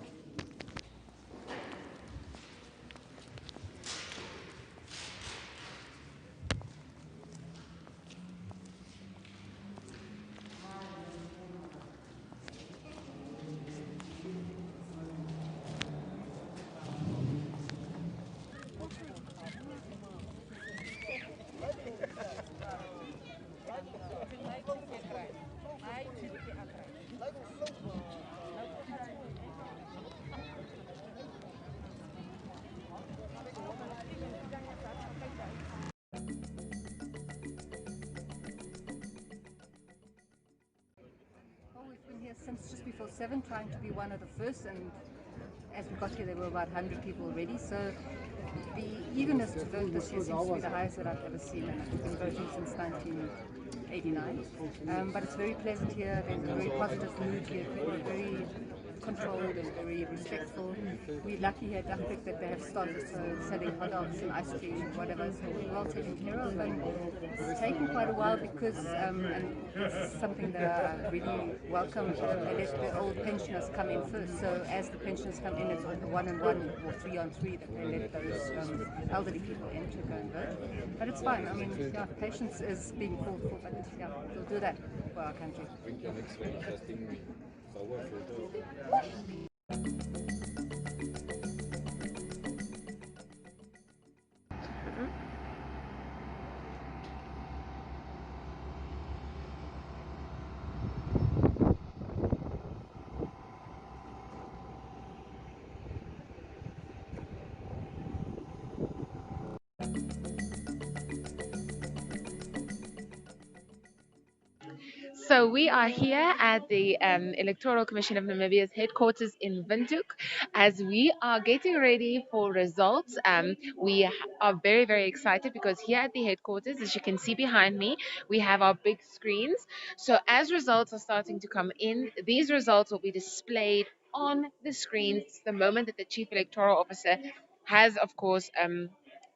Since just before 7, trying to be one of the first, and as we got here there were about 100 people already, so the eagerness to vote this year seems to be the highest that I've ever seen, and I've been voting since 1989. But it's very pleasant here, there's a very positive mood here, people are very controlled and very respectful. We're lucky here at Duckpick that they have started selling hot dogs and ice cream, whatever, so we're well taken care of, and it's taken quite a while because, and this is something that I really welcome, they let the old pensioners come in first, so as the pensioners come in, it's 1-on-1 or 3-on-3 that they let those elderly people in to go and vote. But it's fine, I mean, yeah, patience is being called for, but yeah, we'll do that for our country.
So we are here at the Electoral Commission of Namibia's headquarters in Windhoek as we are getting ready for results. We are very, very excited because here at the headquarters, as you can see behind me, we have our big screens. So as results are starting to come in, these results will be displayed on the screens the moment that the Chief Electoral Officer has, of course,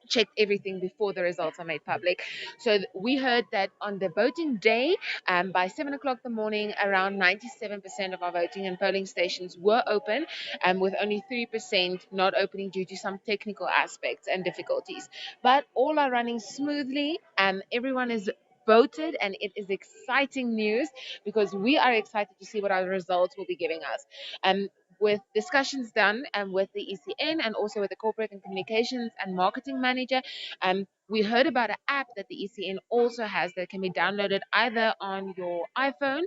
checked everything before the results are made public. So we heard that on the voting day, by 7 o'clock in the morning, around 97% of our voting and polling stations were open, with only 3% not opening due to some technical aspects and difficulties. But all are running smoothly, and everyone is voted, and it is exciting news because we are excited to see what our results will be giving us. With discussions done with the ECN and also with the corporate and communications and marketing manager, we heard about an app that the ECN also has that can be downloaded either on your iPhone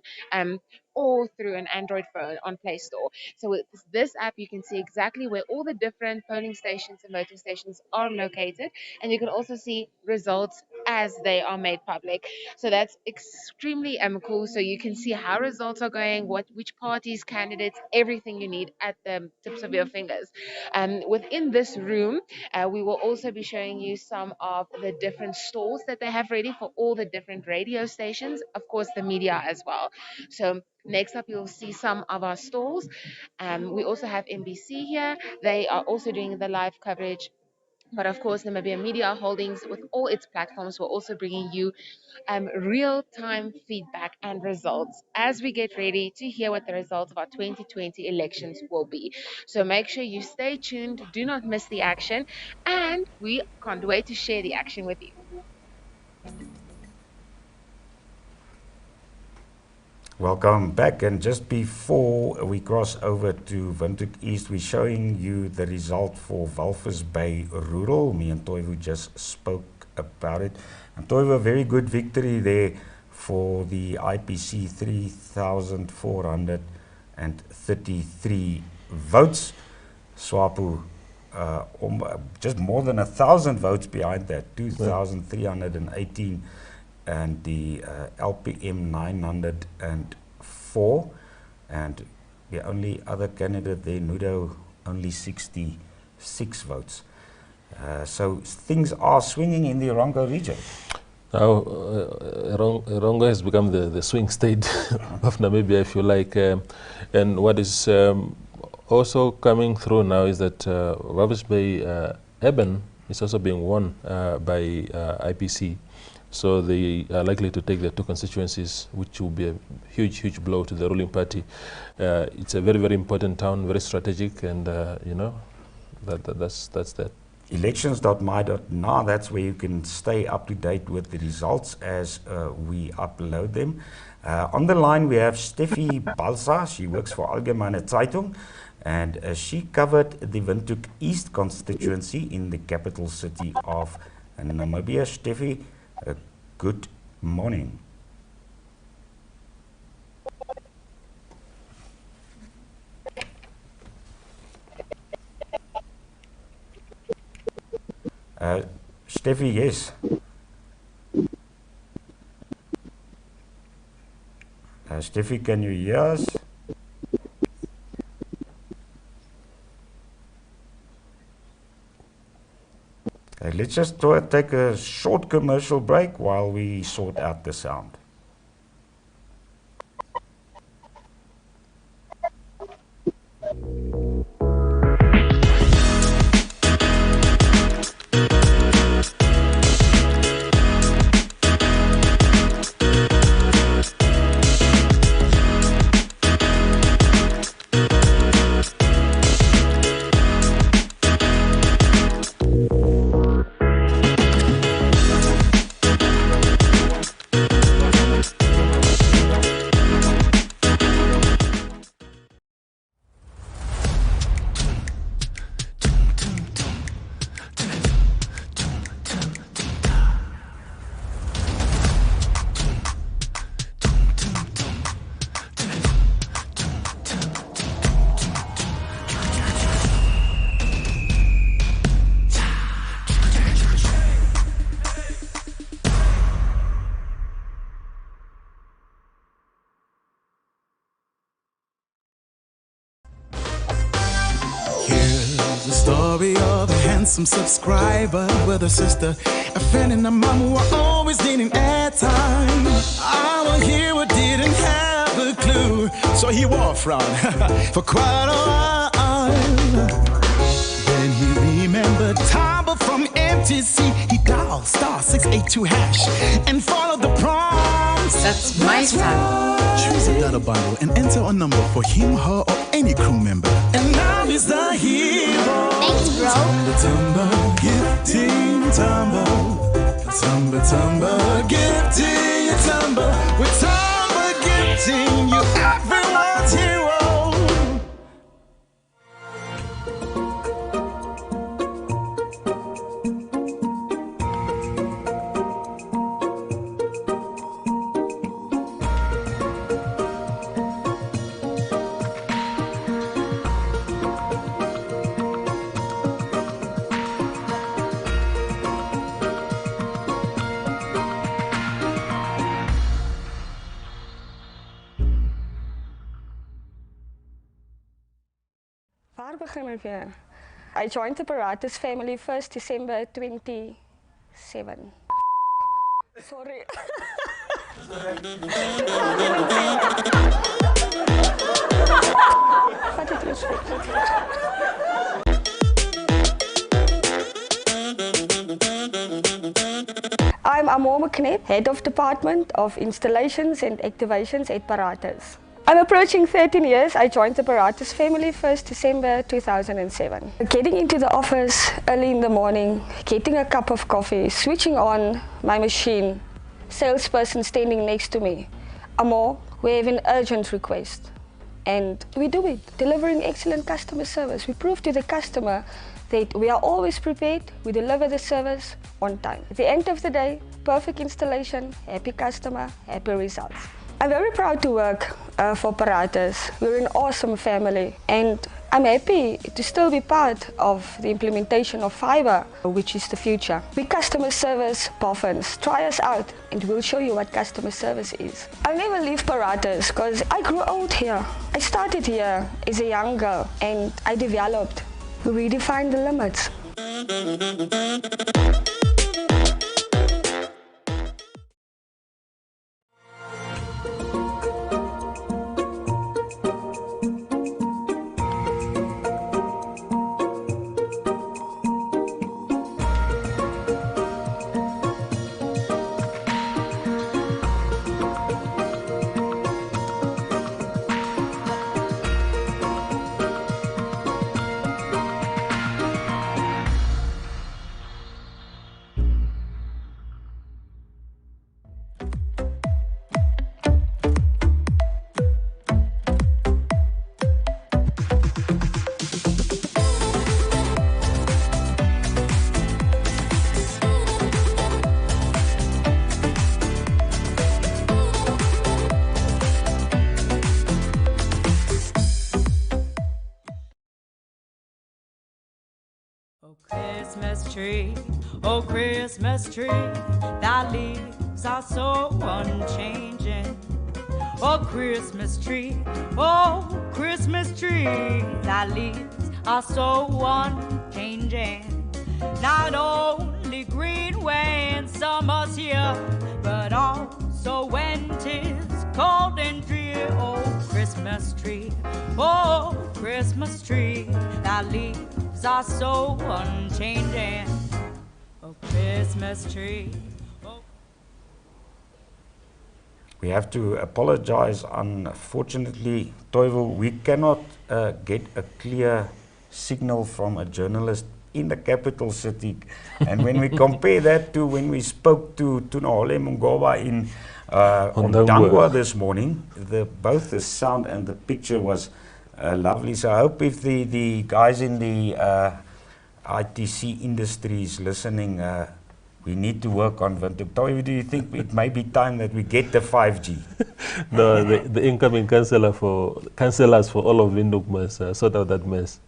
or through an Android phone on Play Store. So with this app, you can see exactly where all the different polling stations and voting stations are located, and you can also see results as they are made public. So that's extremely cool. So you can see how results are going, which parties, candidates, everything you need at the tips of your fingers. Within this room, we will also be showing you some of the different stalls that they have ready for all the different radio stations, of course the media as well. So next up, you'll see some of our stalls. We also have NBC here. They are also doing the live coverage. But of course, Namibia Media Holdings, with all its platforms, will also bringing you real-time feedback and results as we get ready to hear what the results of our 2020 elections will be. So make sure you stay tuned, do not miss the action, and we can't wait to share the action with you.
Welcome back, and just before we cross over to Windhoek East, we're showing you the result for Walvis Bay Rural. Me and Toivo just spoke about it. And Toivo, a very good victory there for the IPC, 3,433 votes. SWAPO, just more than 1,000 votes behind that, 2,318. And the LPM 904, and the only other candidate there, Nudo, only 66 votes. So things are swinging in the Onanga region.
Now, Onanga has become the swing state of Namibia, if you like. And what is also coming through now is that Walvis Bay Eben is also being won by IPC. So they are likely to take their two constituencies, which will be a huge, huge blow to the ruling party. It's a very, very important town, very strategic, and you know, that's that.
Elections.my.na, that's where you can stay up to date with the results as we upload them. On the line we have Steffi Balsa. She works for Algemene Zeitung, and she covered the Windhoek East constituency in the capital city of Namibia. Steffi, good morning. Steffi, yes. Steffi, can you hear us? Let's just take a short commercial break while we sort out the sound.
handsome subscriber with a sister, a friend and a mom who are always needing airtime. Our hero didn't have a clue, so he walked around for quite a while. Then he remembered Tamba from MTC. He dialed *682# and followed the prompts.
That's my son.
Choose a data bundle and enter a number for him, her, or any crew member. And now he's the hero.
Thanks, bro.
Tamba, gifting Tamba. Tamba, gifting Tamba. With Tamba gifting, you everyone's hero.
Waar begin ik weer? I joined the Paratus family 1st December 27. Sorry. Wat het is. I'm Amor Knip, Head of Department of Installations and Activations at Paratus. I'm approaching 13 years. I joined the Paratus family 1st December 2007. Getting into the office early in the morning, getting a cup of coffee, switching on my machine, salesperson standing next to me. Amor, we have an urgent request. And we do it, delivering excellent customer service. We prove to the customer that we are always prepared, we deliver the service on time. At the end of the day, perfect installation, happy customer, happy results. I'm very proud to work for Paratus. We're an awesome family and I'm happy to still be part of the implementation of fiber, which is the future. We customer service boffins. Try us out and we'll show you what customer service is. I'll never leave Paratus because I grew old here. I started here as a young girl and I developed. We redefined the limits.
Oh Christmas tree, thy leaves are so unchanging. Oh Christmas tree, thy leaves are so unchanging. Not only green when summer's here, but also when 'tis cold and drear. Oh Christmas tree, thy leaves are so unchanging. Oh Christmas tree.
We have to apologize. Unfortunately, Toivo, we cannot get a clear signal from a journalist in the capital city. And when we compare that to when we spoke to Tunahole Mungova in Onanga this morning, both the sound and the picture was lovely. So I hope if the guys in the ITC industry is listening, we need to work on Windhoek. Toivo, do you think it may be time that we get the 5G?
No, the incoming councillors for all of Windhoek must sort out that mess.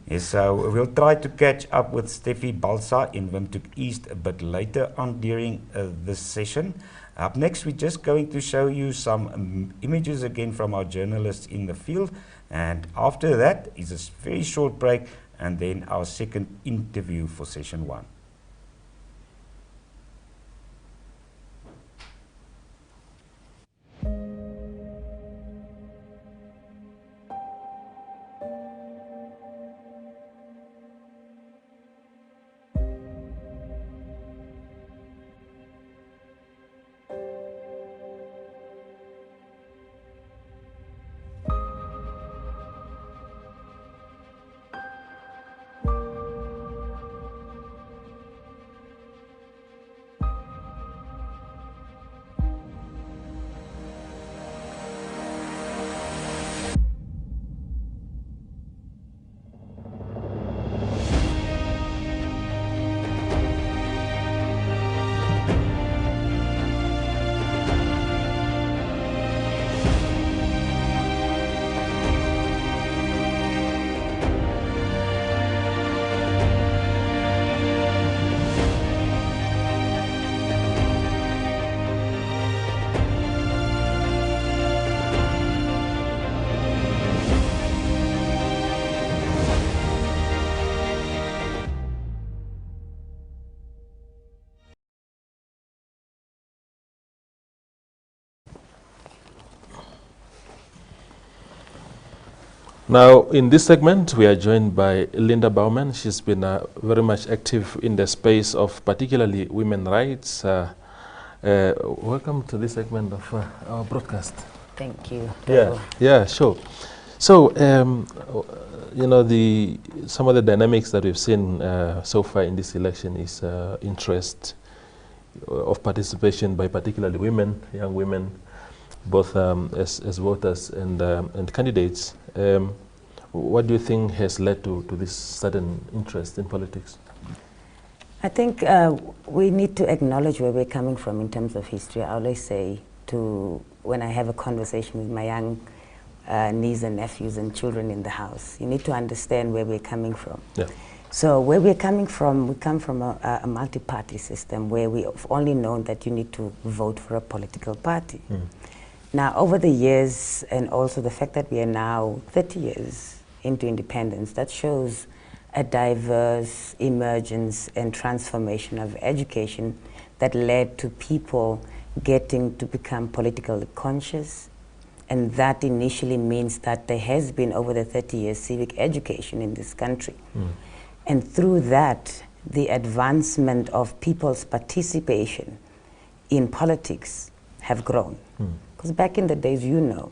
Yes, so we'll try to catch up with Steffi Balsa in Windhoek East a bit later on during this session. Up next, we're just going to show you some images again from our journalists in the field. And after that is a very short break and then our second interview for session 1.
Now, in this segment, we are joined by Linda Baumann. She's been very much active in the space of particularly women's rights. Welcome to this segment of our broadcast.
Thank you.
Yeah, sure. So, you know, some of the dynamics that we've seen so far in this election is interest of participation by particularly women, young women, both as voters and candidates. What do you think has led to this sudden interest in politics?
I think we need to acknowledge where we're coming from in terms of history. I always say when I have a conversation with my young nieces and nephews and children in the house, you need to understand where we're coming from.
Yeah.
So where we're coming from, we come from a multi-party system where we've only known that you need to vote for a political party. Now, over the years, and also the fact that we are now 30 years into independence, that shows a diverse emergence and transformation of education that led to people getting to become politically conscious. And that initially means that there has been, over the 30 years, civic education in this country. And through that, the advancement of people's participation in politics have grown. Because back in the days, you know,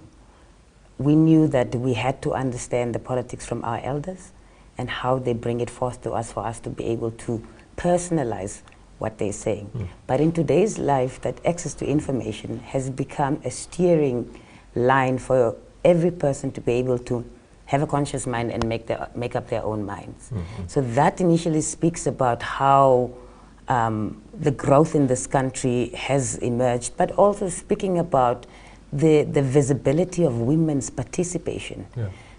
we knew that we had to understand the politics from our elders and how they bring it forth to us for us to be able to personalize what they're saying. But in today's life, that access to information has become a steering line for every person to be able to have a conscious mind and make up their own minds. So that initially speaks about how the growth in this country has emerged, but also speaking about the visibility of women's participation.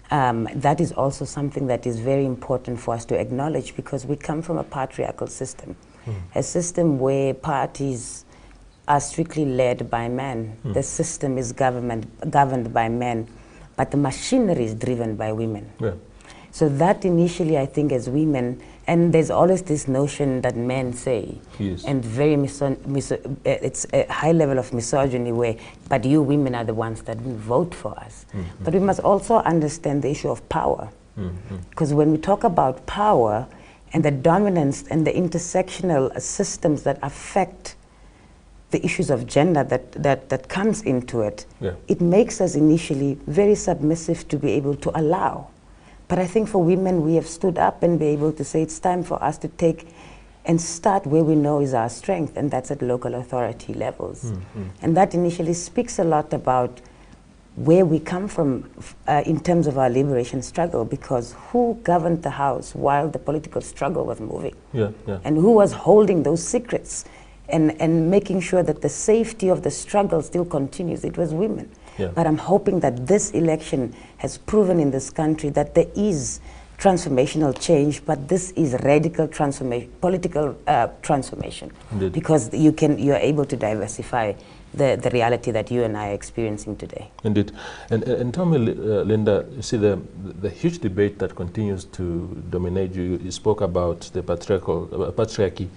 That is also something that is very important for us to acknowledge, because we come from a patriarchal system, a system where parties are strictly led by men. The system is governed by men, but the machinery is driven by women. So that initially, I think, as women, and there's always this notion that men say, and very it's a high level of misogyny where, but you women are the ones that will vote for us. But we must also understand the issue of power. Because when we talk about power and the dominance and the intersectional systems that affect the issues of gender that comes into it, it makes us initially very submissive to be able to allow. But I think for women, we have stood up and be able to say it's time for us to take and start where we know is our strength, and that's at local authority levels. And that initially speaks a lot about where we come from in terms of our liberation struggle, because who governed the house while the political struggle was moving? And who was holding those secrets and making sure that the safety of the struggle still continues? It was women. But I'm hoping that this election has proven in this country that there is transformational change, but this is radical transformation, political transformation.
Indeed.
Because you're able to diversify the reality that you and I are experiencing today.
Indeed. And tell me, Linda, you see the huge debate that continues to dominate you. You spoke about the patriarchy.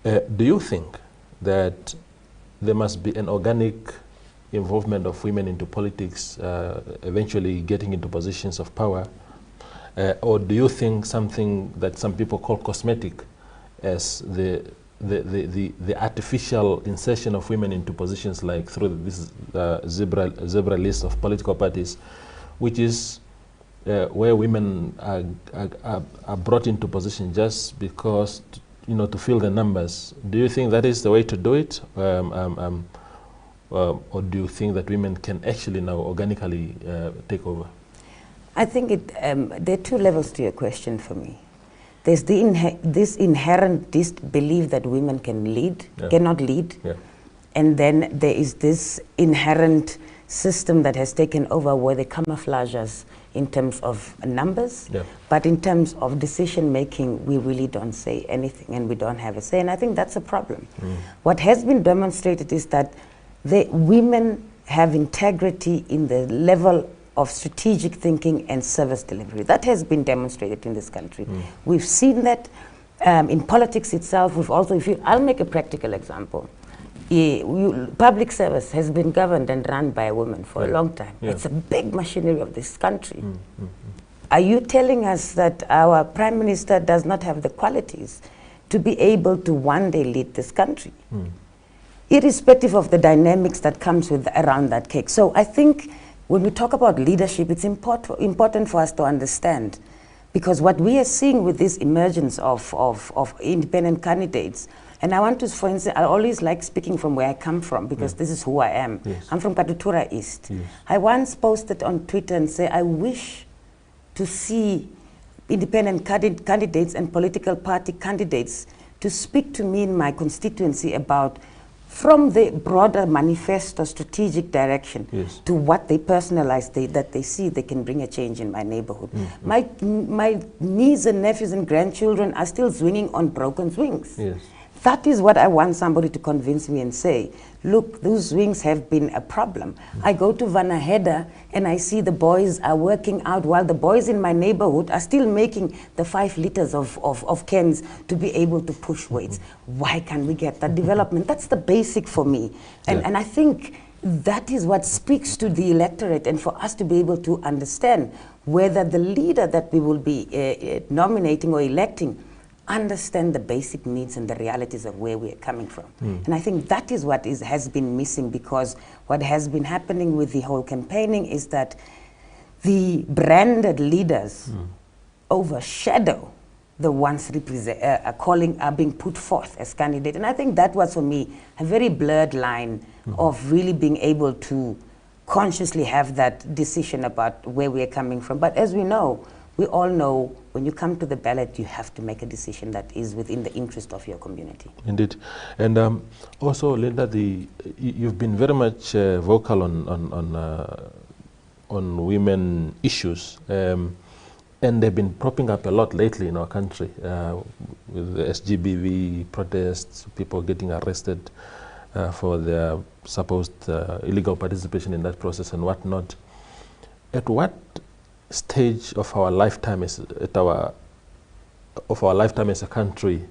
Do you think that there must be an organic involvement of women into politics, eventually getting into positions of power? Or do you think something that some people call cosmetic as the artificial insertion of women into positions like through this zebra list of political parties, which is where women are brought into position just because, to fill the numbers? Do you think that is the way to do it? Or do you think that women can actually now organically take over?
I think there are two levels to your question for me. There's this inherent disbelief that women cannot lead.
Yeah.
And then there is this inherent system that has taken over where they camouflage us in terms of numbers.
Yeah.
But in terms of decision making, we really don't say anything and we don't have a say. And I think that's a problem. What has been demonstrated is that the women have integrity in the level of strategic thinking and service delivery. That has been demonstrated in this country. We've seen that in politics itself. We've also, I'll make a practical example. Public service has been governed and run by a woman for a long time.
Yeah.
It's a big machinery of this country. Are you telling us that our Prime Minister does not have the qualities to be able to one day lead this country? Irrespective of the dynamics that comes with around that cake. So I think when we talk about leadership, it's important for us to understand, because what we are seeing with this emergence of independent candidates, and I want to, for instance, I always like speaking from where I come from, because this is who I am.
Yes.
I'm from Katutura East.
Yes.
I once posted on Twitter and say, I wish to see independent candidates and political party candidates to speak to me in my constituency about, from the broader manifesto strategic direction,
Yes.
to what they personalize, that they see they can bring a change in my neighborhood. My nieces and nephews and grandchildren are still swinging on broken swings.
Yes.
That is what I want somebody to convince me and say, look, those swings have been a problem. I go to Vanaheda and I see the boys are working out while the boys in my neighborhood are still making the 5 liters of cans to be able to push weights. Why can't we get that development? That's the basic for me. And I think that is what speaks to the electorate, and for us to be able to understand whether the leader that we will be nominating or electing understand the basic needs and the realities of where we are coming from. And I think that is what has been missing, because what has been happening with the whole campaigning is that the branded leaders overshadow the ones are being put forth as candidates. And I think that was, for me, a very blurred line of really being able to consciously have that decision about where we are coming from. But as we all know, when you come to the ballot, you have to make a decision that is within the interest of your community.
Indeed. And also, Linda, you've been very much vocal on women issues, and they've been propping up a lot lately in our country, with the SGBV protests, people getting arrested for their supposed illegal participation in that process and whatnot. At what stage of our lifetime as a country,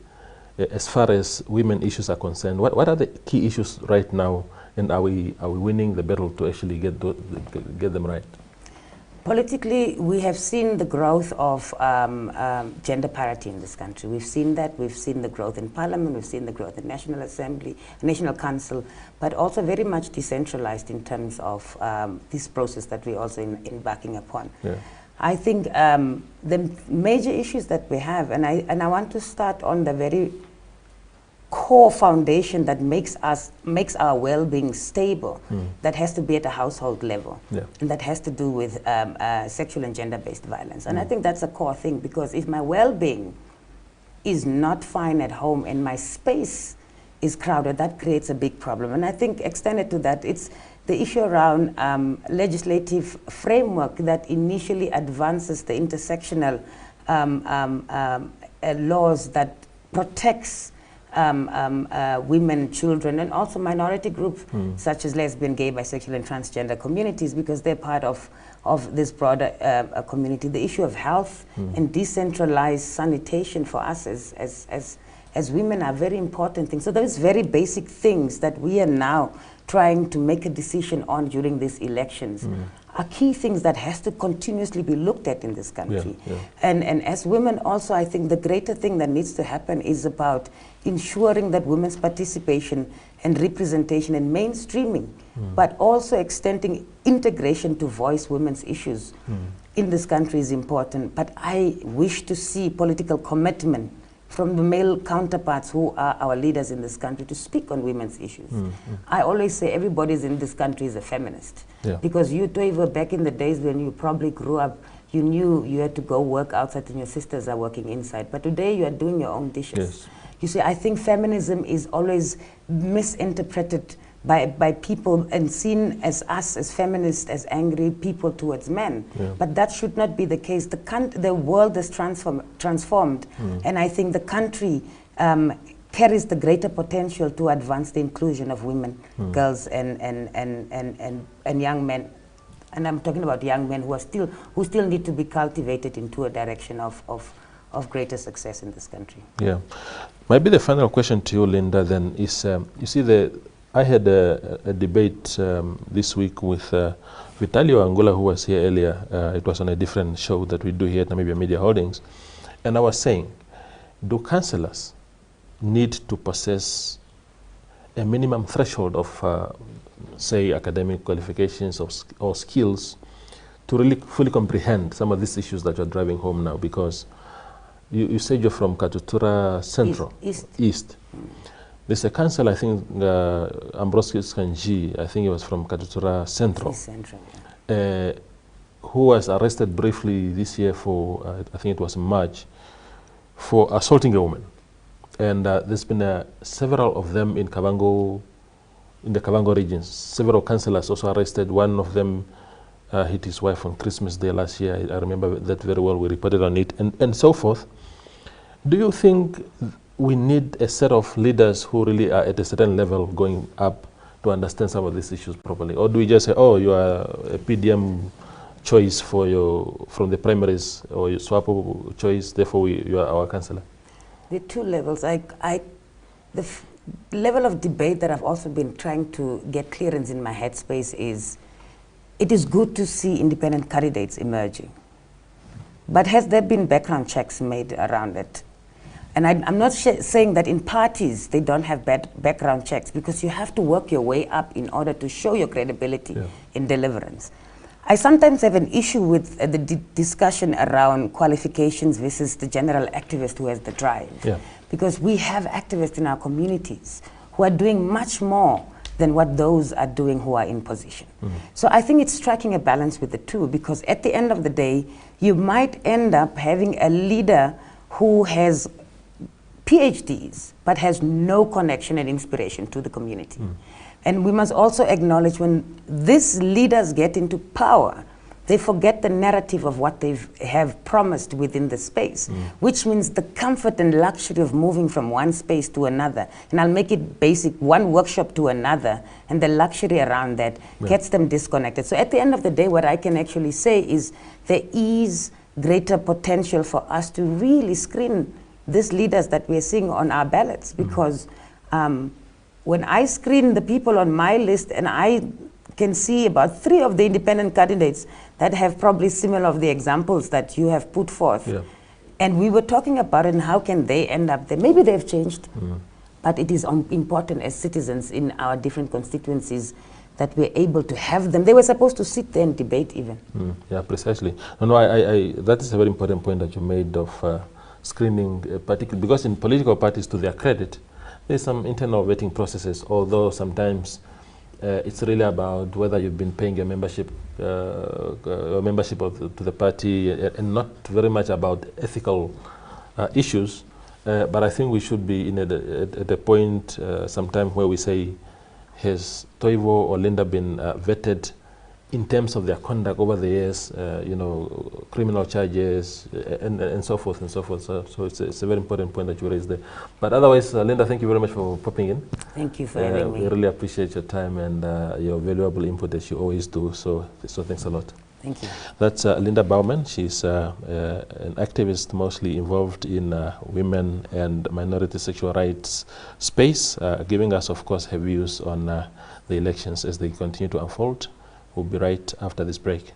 as far as women issues are concerned, what are the key issues right now, and are we winning the battle to actually get them right?
Politically, we have seen the growth of gender parity in this country. We've seen that. We've seen the growth in Parliament. We've seen the growth in National Assembly, National Council, but also very much decentralized in terms of this process that we're also embarking upon.
Yeah.
I think the major issues that we have, and I want to start on the very core foundation that makes our well-being stable, that has to be at a household level, and that has to do with sexual and gender-based violence. And I think that's a core thing, because if my well-being is not fine at home and my space is crowded, that creates a big problem. And I think extended to that, it's the issue around legislative framework that initially advances the intersectional laws that protects women, children, and also minority groups such as lesbian, gay, bisexual, and transgender communities, because they're part of this broader community. The issue of health and decentralized sanitation for us as women are very important things. So those very basic things that we are now trying to make a decision on during these elections are key things that has to continuously be looked at in this country. And as women also, I think the greater thing that needs to happen is about ensuring that women's participation and representation and mainstreaming, but also extending integration to voice women's issues in this country is important. But I wish to see political commitment from the male counterparts who are our leaders in this country to speak on women's issues. I always say everybody in this country is a feminist. Because you too, even back in the days when you probably grew up, you knew you had to go work outside and your sisters are working inside. But today you are doing your own dishes. You see, I think feminism is always misinterpreted by people and seen as us as feminists as angry people towards men. But that should not be the case. The world is transformed and I think the country carries the greater potential to advance the inclusion of women, girls, and young men. And I'm talking about young men who still need to be cultivated into a direction of greater success in this country.
Yeah. Maybe the final question to you, Linda, then is, you see, I had a debate this week with V Angula, who was here earlier. It was on a different show that we do here at Namibia Media Holdings. And I was saying, do councillors need to possess a minimum threshold of, say, academic qualifications or skills to really fully comprehend some of these issues that you're driving home now? Because you said you're from Katutura Central, East. There's a councillor, I think, Ambrosius Kanji, I think he was from Katutura Central, who was arrested briefly this year for, I think it was in March, for assaulting a woman. And there's been several of them in Kavango, in the Kavango regions. Several councillors also arrested. One of them hit his wife on Christmas Day last year. I remember that very well. We reported on it, and so forth. Do you think we need a set of leaders who really are at a certain level going up to understand some of these issues properly? Or do we just say, oh, you are a PDM choice from the primaries, or your SWAPO choice, therefore you are our councillor?
The two levels. The level of debate that I've also been trying to get clearance in my headspace is, it is good to see independent candidates emerging. But has there been background checks made around it? And I'm not saying that in parties they don't have background checks, because you have to work your way up in order to show your credibility in deliverance. I sometimes have an issue with the discussion around qualifications versus the general activist who has the drive. Because we have activists in our communities who are doing much more than what those are doing who are in position. So I think it's striking a balance with the two, because at the end of the day, you might end up having a leader who has PhDs, but has no connection and inspiration to the community. And we must also acknowledge, when these leaders get into power, they forget the narrative of what they have promised within the space, which means the comfort and luxury of moving from one space to another. And I'll make it basic, one workshop to another, and the luxury around that gets them disconnected. So at the end of the day, what I can actually say is there is greater potential for us to really screen these leaders that we're seeing on our ballots, because when I screen the people on my list, and I can see about 3 of the independent candidates that have probably similar of the examples that you have put forth. And we were talking about it, and how can they end up there? Maybe they've changed, but it is important as citizens in our different constituencies that we're able to have them. They were supposed to sit there and debate even.
Yeah, precisely. No, that is a very important point that you made of screening, particularly because in political parties, to their credit, there's some internal vetting processes, although sometimes it's really about whether you've been paying your membership to the party, and not very much about ethical issues. but I think we should be at the point sometime where we say, has Toivo or Linda been vetted in terms of their conduct over the years, you know, criminal charges and so forth and so forth. So it's a very important point that you raised there. But otherwise, Linda, thank you very much for popping in.
Thank you for having me.
We really appreciate your time and your valuable input as you always do. So thanks a lot.
Thank you.
That's Linda Bauman. She's an activist mostly involved in women and minority sexual rights space, giving us, of course, her views on the elections as they continue to unfold. We'll be right after this break.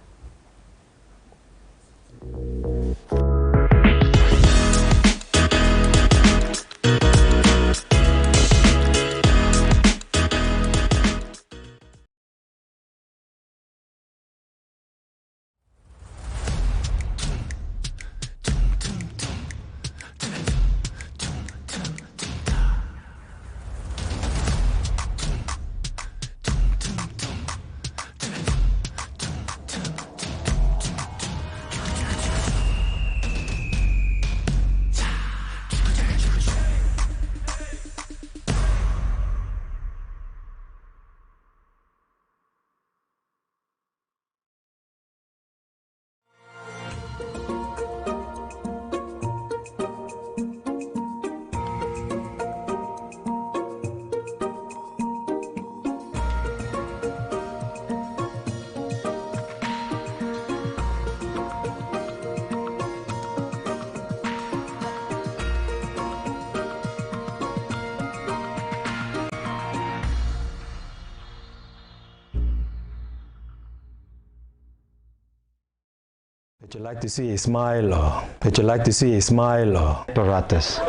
Would you like to see a smile or would you like to see a smile or apparatus?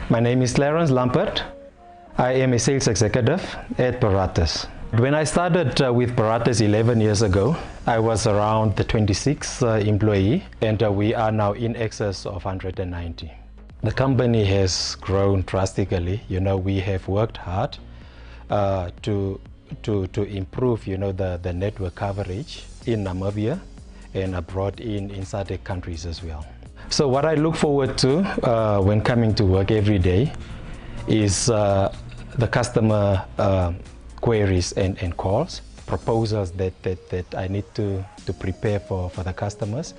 My name is Clarence Lampert. I am a sales executive at Paratus. When I started with Paratus 11 years ago, I was around the 26th employee, and we are now in excess of 190. The company has grown drastically. You know, we have worked hard to improve, you know, the network coverage in Namibia and abroad in SADC countries as well. So what I look forward to when coming to work every day is the customer queries and calls, proposals that I need to prepare for the customers,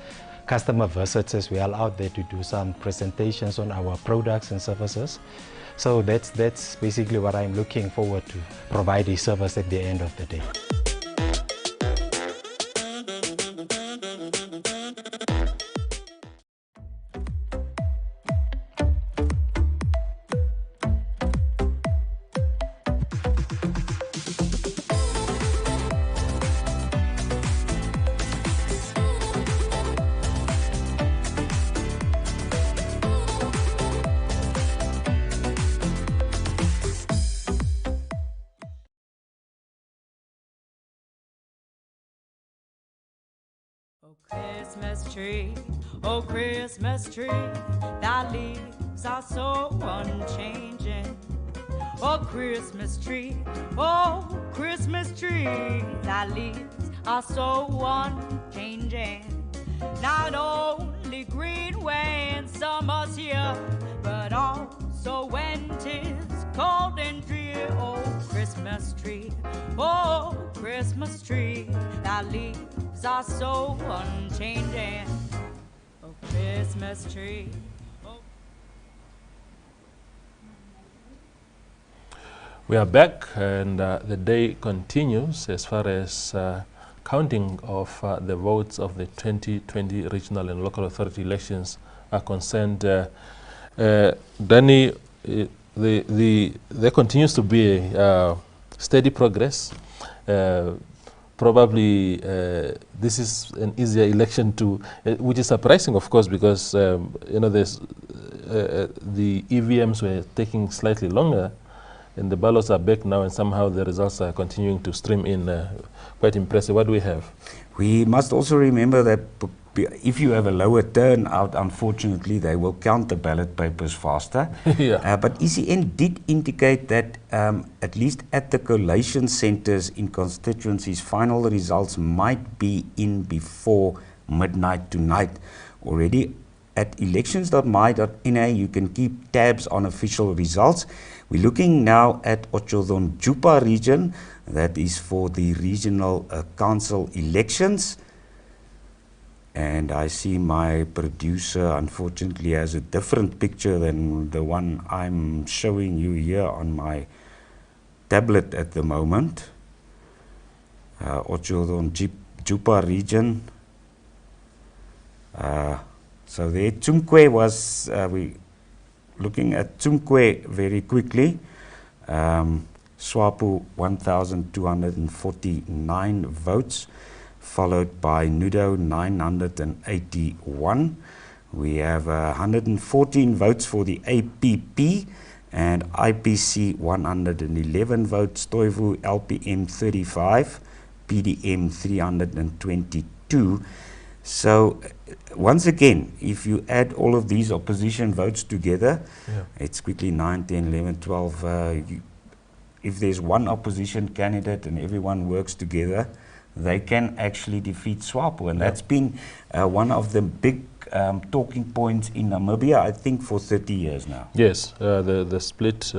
customer visits as well, out there to do some presentations on our products and services. So that's basically what I'm looking forward to, provide a service at the end of the day.
Oh Christmas tree, thy leaves are so unchanging. Oh Christmas tree, thy leaves are so unchanging. Not only green when summer's here, but also when 'tis cold and drear. Oh Christmas tree, thy leaves are so unchanging. Oh Christmas tree.
We are back, and the day continues as far as counting of the votes of the 2020 regional and local authority elections are concerned. Danny, there continues to be a steady progress. Probably this is an easier election to, which is surprising, of course, because you know, there's the EVMs were taking slightly longer, and the ballots are back now, and somehow the results are continuing to stream in. Quite impressive. What do we have?
We must also remember that if you have a lower turnout, unfortunately, they will count the ballot papers faster.
Yeah.
But ECN did indicate that at least at the collation centres in constituencies, final results might be in before midnight tonight. Already at elections.my.na, you can keep tabs on official results. We're looking now at Otjozondjupa region, that is for the regional council elections. And I see my producer unfortunately has a different picture than the one I'm showing you here on my tablet at the moment. Otjozondjupa region. So there, Tumkwe was, we looking at Tumkwe very quickly. Swapo 1,249 votes, followed by Nudo 981. We have 114 votes for the APP and IPC 111 votes, Toivu LPM 35, PDM 322. So once again, if you add all of these opposition votes together, it's quickly 9, 10, 11, 12. If there's one opposition candidate and everyone works together, they can actually defeat SWAPO. And that's been one of the big talking points in Namibia, I think, for 30 years now.
Yes, the split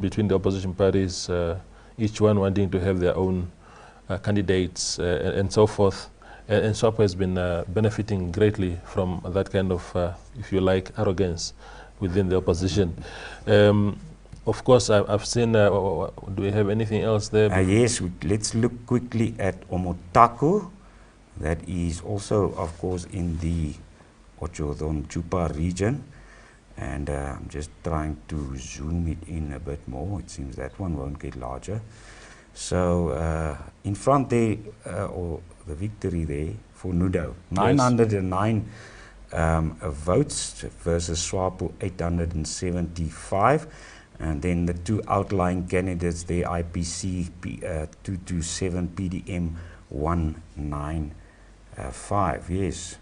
between the opposition parties, each one wanting to have their own candidates and so forth. And SWAPO has been benefiting greatly from that kind of, if you like, arrogance within the opposition. Of course, I've seen, do we have anything else there?
Yes, let's look quickly at Omotaku. That is also, of course, in the Otjozondjupa region. And I'm just trying to zoom it in a bit more. It seems that one won't get larger. So in front there, or the victory there for Nudo, 909 votes versus SWAPO 875. And then the two outlying candidates there, IPC 227, PDM 195. Yes.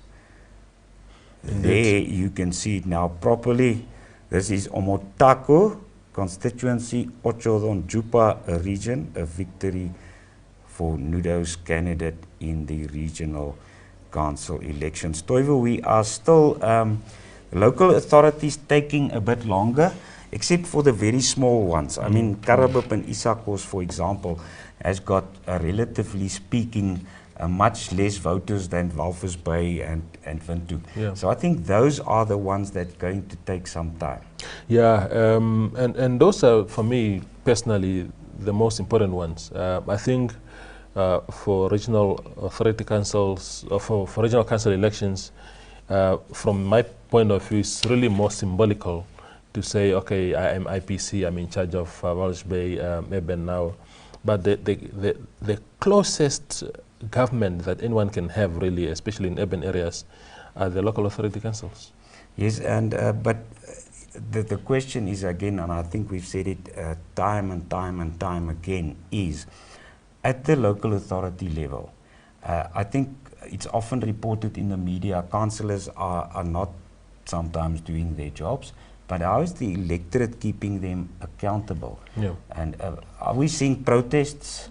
Indeed. There you can see it now properly. This is Omotako constituency, Otjozondjupa region, a victory for Nudo's candidate in the regional council elections. Toivo, we are still, local authorities taking a bit longer, except for the very small ones. I mean, Karabip and Isakos, for example, has got, relatively speaking, much less voters than Walvis Bay and Windhoek. Yeah. So I think those are the ones that are going to take some time. Yeah,
and those are, for me, personally, the most important ones. I think for regional authority councils, or for regional council elections, from my point of view, it's really more symbolical to say, okay, I am IPC, I'm in charge of Walvis Bay, Eben now. But the closest government that anyone can have, really, especially in urban areas, are the local authority councils.
Yes, and but the question is again, and I think we've said it time and time again, is at the local authority level. I think it's often reported in the media, councillors are not sometimes doing their jobs. But how is the electorate keeping them accountable? Yeah. And are we seeing protests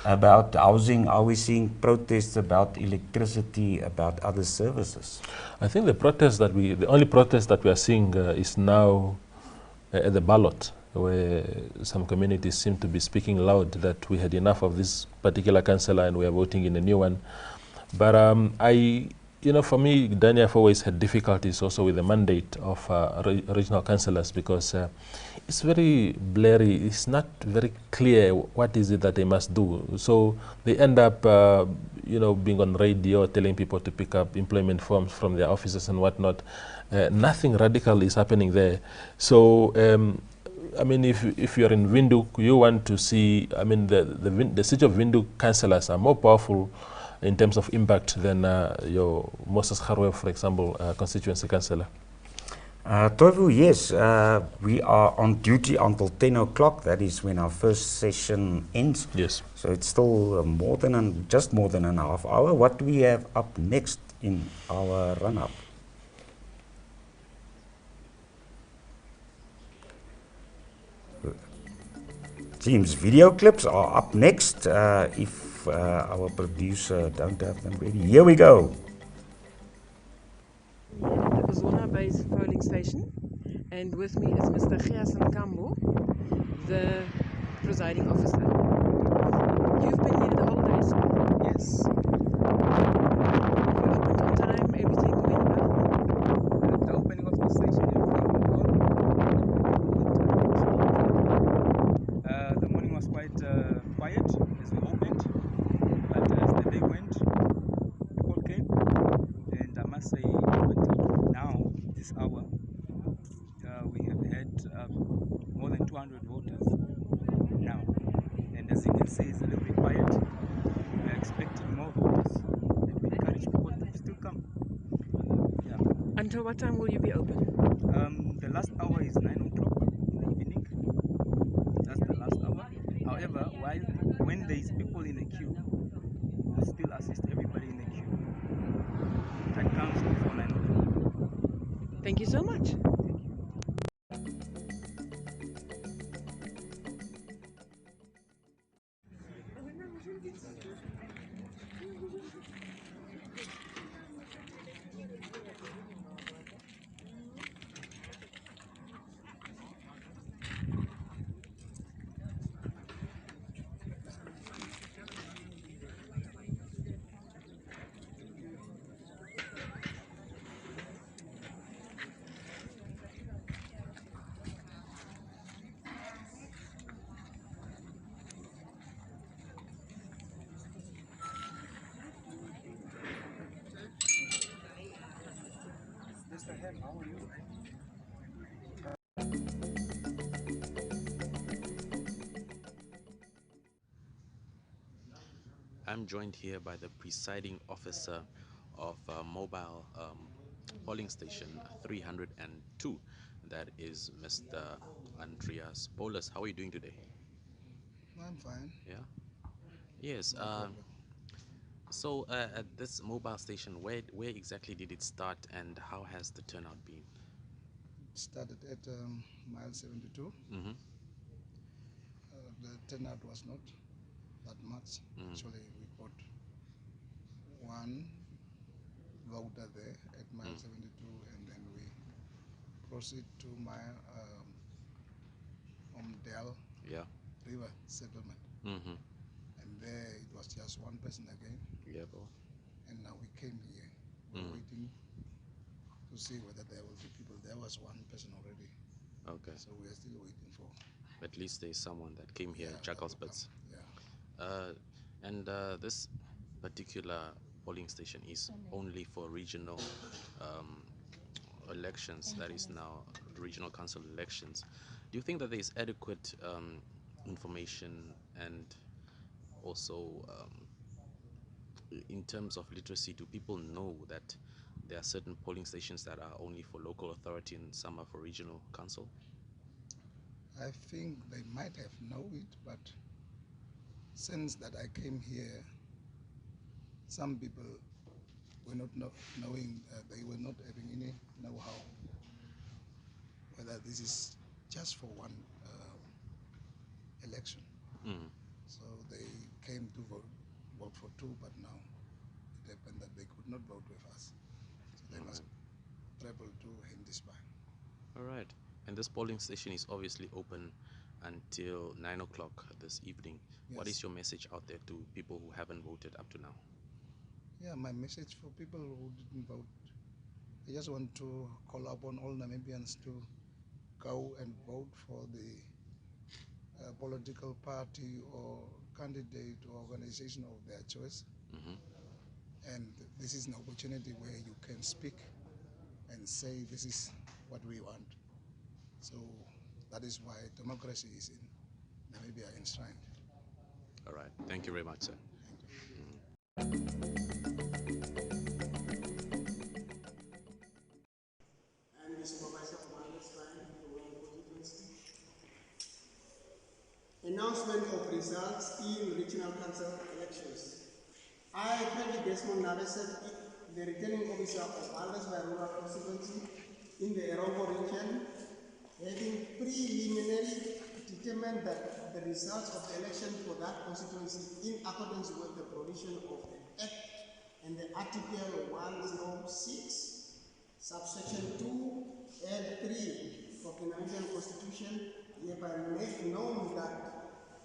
about housing? Are we seeing protests about electricity, about other services?
I think the only protest that we are seeing is now at the ballot, where some communities seem to be speaking loud that we had enough of this particular councillor and we are voting in a new one. But you know, for me, Danny, I've always had difficulties also with the mandate of regional councillors, because it's very blurry. It's not very clear what is it that they must do. So they end up, you know, being on radio, telling people to pick up employment forms from their offices and whatnot. Nothing radical is happening there. So, I mean, if you're in Windhoek, you want to see, I mean, the city of Windhoek councillors are more powerful in terms of impact than your Moses Harwe, for example, constituency councillor.
Toivo, yes, we are on duty until 10 o'clock. That is when our first session ends.
Yes.
So it's still just more than an half hour. What do we have up next in our run-up? Teams video clips are up next. If our producer don't have them ready, here we go.
At the Zona Base polling station, and with me is Mr. Giasan Kambo, the presiding officer. You've been here the whole day, sir? Yes. You opened on time, everything went well?
At the opening of the station, everything went well. The morning was quite quiet as we opened, but as the day went, people came, and I must say, now, this hour, we have had more than 200 voters now, and as you can see, it's a little bit quiet. We're expecting more voters, and we encourage people to still come. Yeah.
Until what time will you be open?
The last hour is 9 o'clock in the evening. That's the last hour. However, when there is people in the queue, we'll still assist everybody in the queue. That comes before 9 o'clock.
Thank you so much.
I'm joined here by the presiding officer of mobile polling station 302. That is Mr. Andreas Paulus. How are you doing today?
I'm fine.
Yeah. Yes. So at this mobile station, where exactly did it start, and how has the turnout been?
It started at mile 72.
Mm-hmm.
The turnout was not that much.
Mm.
Actually, we got one voter there at mile 72, and then we proceed to mile Omdel River settlement.
Mm-hmm.
And there it was just one person again.
Yeah, boy.
And now we came here. We're waiting to see whether there will be people. There was one person already.
Okay.
So we are still waiting for.
At least there's someone that came here, Jackalspitz.
Yeah.
And this particular polling station is only for regional elections, that is now regional council elections. Do you think that there is adequate information and also in terms of literacy, do people know that there are certain polling stations that are only for local authority and some are for regional council?
I think they might have known it, but since that I came here, some people were not knowing, they were not having any know-how whether this is just for one election. So they came to vote for two, but now it happened that they could not vote with us. So they must travel to Hindispa.
All right. And this polling station is obviously open until 9 o'clock this evening.
Yes.
What is your message out there to people who haven't voted up to now?
Yeah, my message for people who didn't vote, I just want to call upon all Namibians to go and vote for the political party or candidate or organization of their choice. And this is an opportunity where you can speak and say this is what we want. So that is why democracy is in Namibia enshrined.
All right. Thank you very much, sir.
the supervisor for Margaret's Line, the Royal constituency. Announcement of results in regional council elections. I, Frankie Desmond Naveset, the returning officer of Margaret's Rural constituency in the Erongo region, having preliminary determined that the results of the election for that constituency in accordance with the provision of the Act and the Article 106, subsection 2 and 3 of the Namibian Constitution, hereby make known that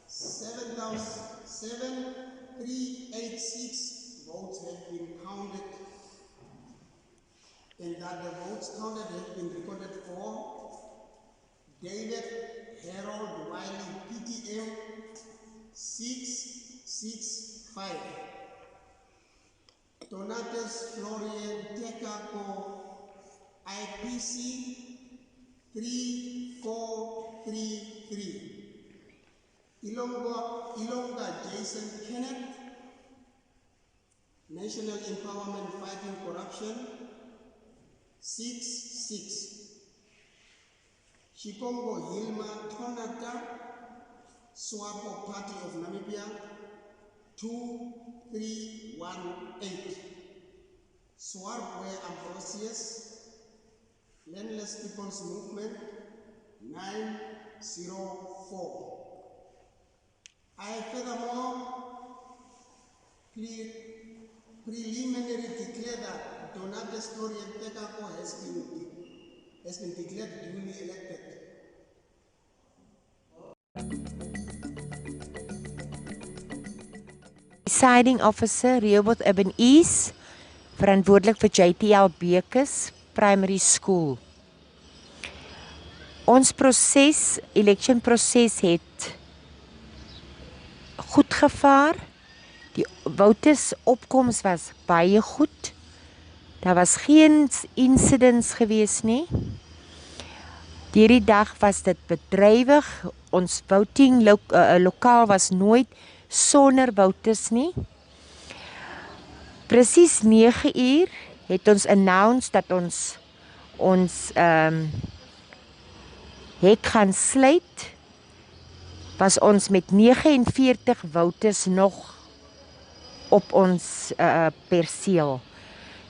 7,386 votes have been counted, and that the votes counted have been recorded for David Harold Wiley, PTM 665. Donatus Florian Tekako, IPC 3433. Ilonga Jason Kenneth, National Empowerment Fighting Corruption 66. Shikongo Hilma Tonata, Swapo Party of Namibia 2318. Swarpwe Ambrosius, Landless People's Movement 904. I furthermore preliminary declare that Donatus Florian Tekako has been declared duly elected.
Presiding Officer Rehoboth Urban East, verantwoordelik vir JTL Bekes Primary School. Ons proses, election proses het goed gevaar. Die voters opkoms was baie goed. Daar was geen incidents gewees nie. Hierdie dag was dit bedrywig. Ons voting lokaal was nooit sonder voters nie. Presies 9 uur het ons announce dat ons hek gaan sluit. Was ons met 49 voters nog op ons perseel.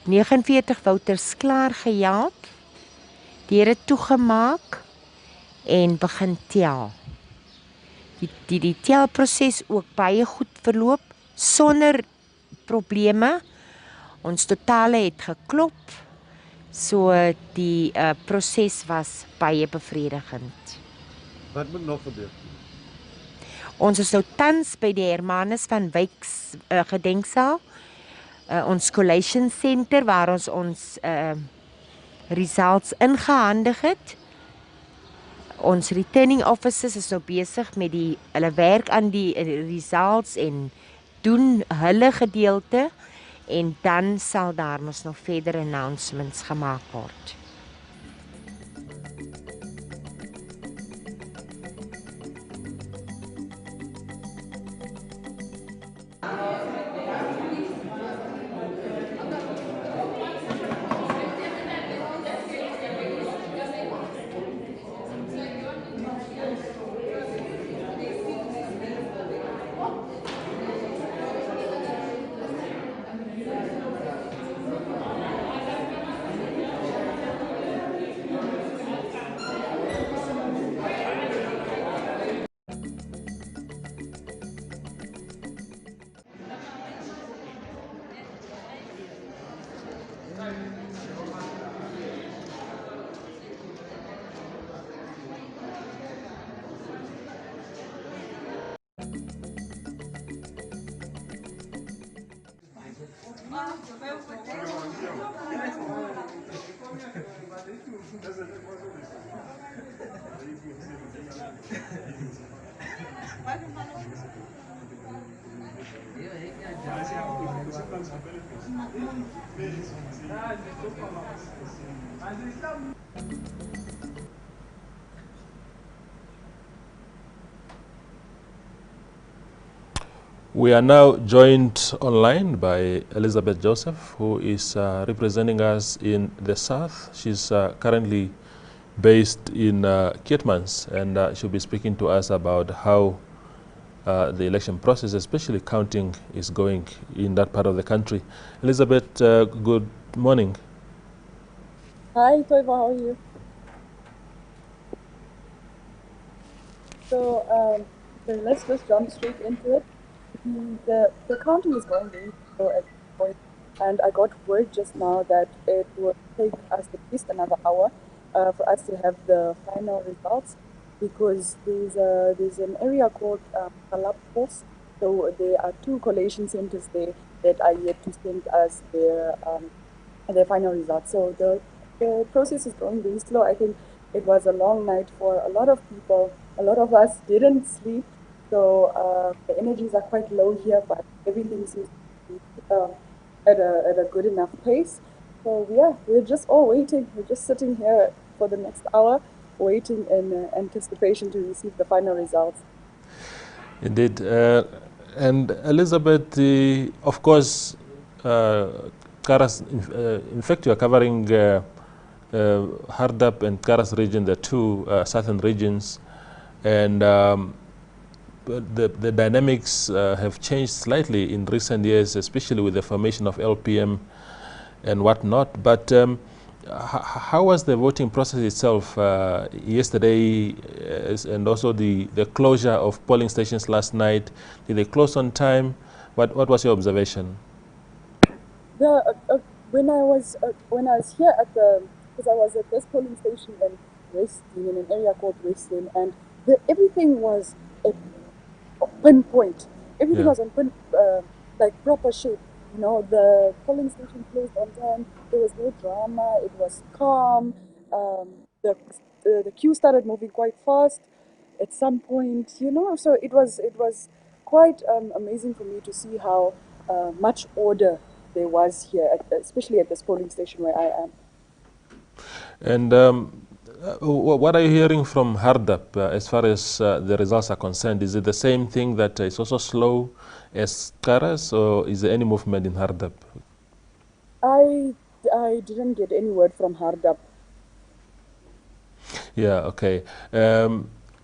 49 voters klaar gehelp, deure toegemaak en begin tel. Die telproses ook baie goed verloop, sonder probleme. Ons totale het geklop, so die proses was baie bevredigend.
Wat moet nog gebeur?
Ons is nou tans by die Hermanus van Wyk gedenksaal, ons collation center waar ons results ingehandig het. Ons returning officers is nou besig met hulle werk aan die results en doen hulle gedeelte en dan sal daar mos nog verder announcements gemaak word.
We are now joined online by Elizabeth Joseph, who is representing us in the south. She's currently based in Keetmans, and she'll be speaking to us about how the election process, especially counting, is going in that part of the country. Elizabeth, good morning.
Hi, Toivo, how are you? So, let's just jump straight into it. The counting is going very slow at this point, and I got word just now that it will take us at least another hour for us to have the final results, because there's an area called Kalap Post. So there are 2 collation centers there that are yet to send us their final results. So the process is going very slow. I think it was a long night for a lot of people. A lot of us didn't sleep, so the energies are quite low here, but everything seems to be at a good enough pace. So yeah, we're just all waiting. We're just sitting here for the next hour, waiting in anticipation to receive the final results.
Indeed. And Elizabeth, of course, Karas, in fact, you are covering Hardap and Karas region, the 2 southern regions, and the dynamics have changed slightly in recent years, especially with the formation of LPM and whatnot. But how was the voting process itself yesterday, and also the closure of polling stations last night? Did they close on time? What was your observation?
When I was here because I was at this polling station in Westin, in an area called Westin, and everything was at pinpoint. Everything was on like proper shape. You know, the polling station closed on time. There was no drama. It was calm. The queue started moving quite fast at some point. You know, so it was quite amazing for me to see how much order there was here, especially at this polling station where I am.
And what are you hearing from Hardap as far as the results are concerned? Is it the same thing, that it's also slow as Karas, or is there any movement in Hardap?
I didn't get any word from Hardap.
Yeah, okay.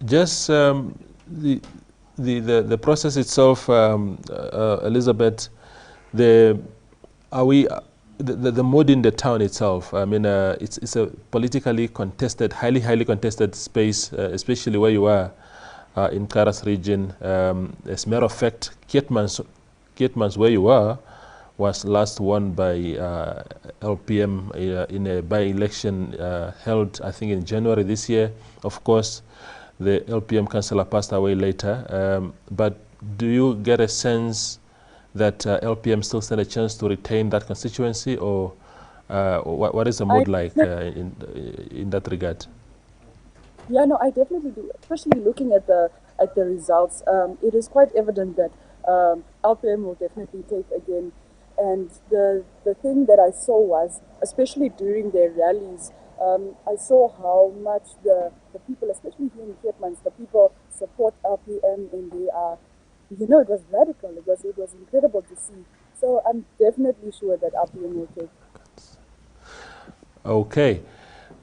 Just the process itself, Elizabeth, the mood in the town itself. I mean, it's a politically contested, highly contested space, especially where you are in Karas region. As a matter of fact, Keetmans, where you are, was last won by LPM in a by-election held, I think, in January this year. Of course, the LPM councillor passed away later. But do you get a sense that LPM still stand a chance to retain that constituency, or what is the mood like in that regard?
Yeah, no, I definitely do. Especially looking at the results, it is quite evident that LPM will definitely take again. And the thing that I saw was, especially during their rallies, I saw how much the people, especially here in Keetmans, the people support LPM, and they are, you know, it was radical. It was incredible to see. So I'm definitely sure that LPM will take.
Okay.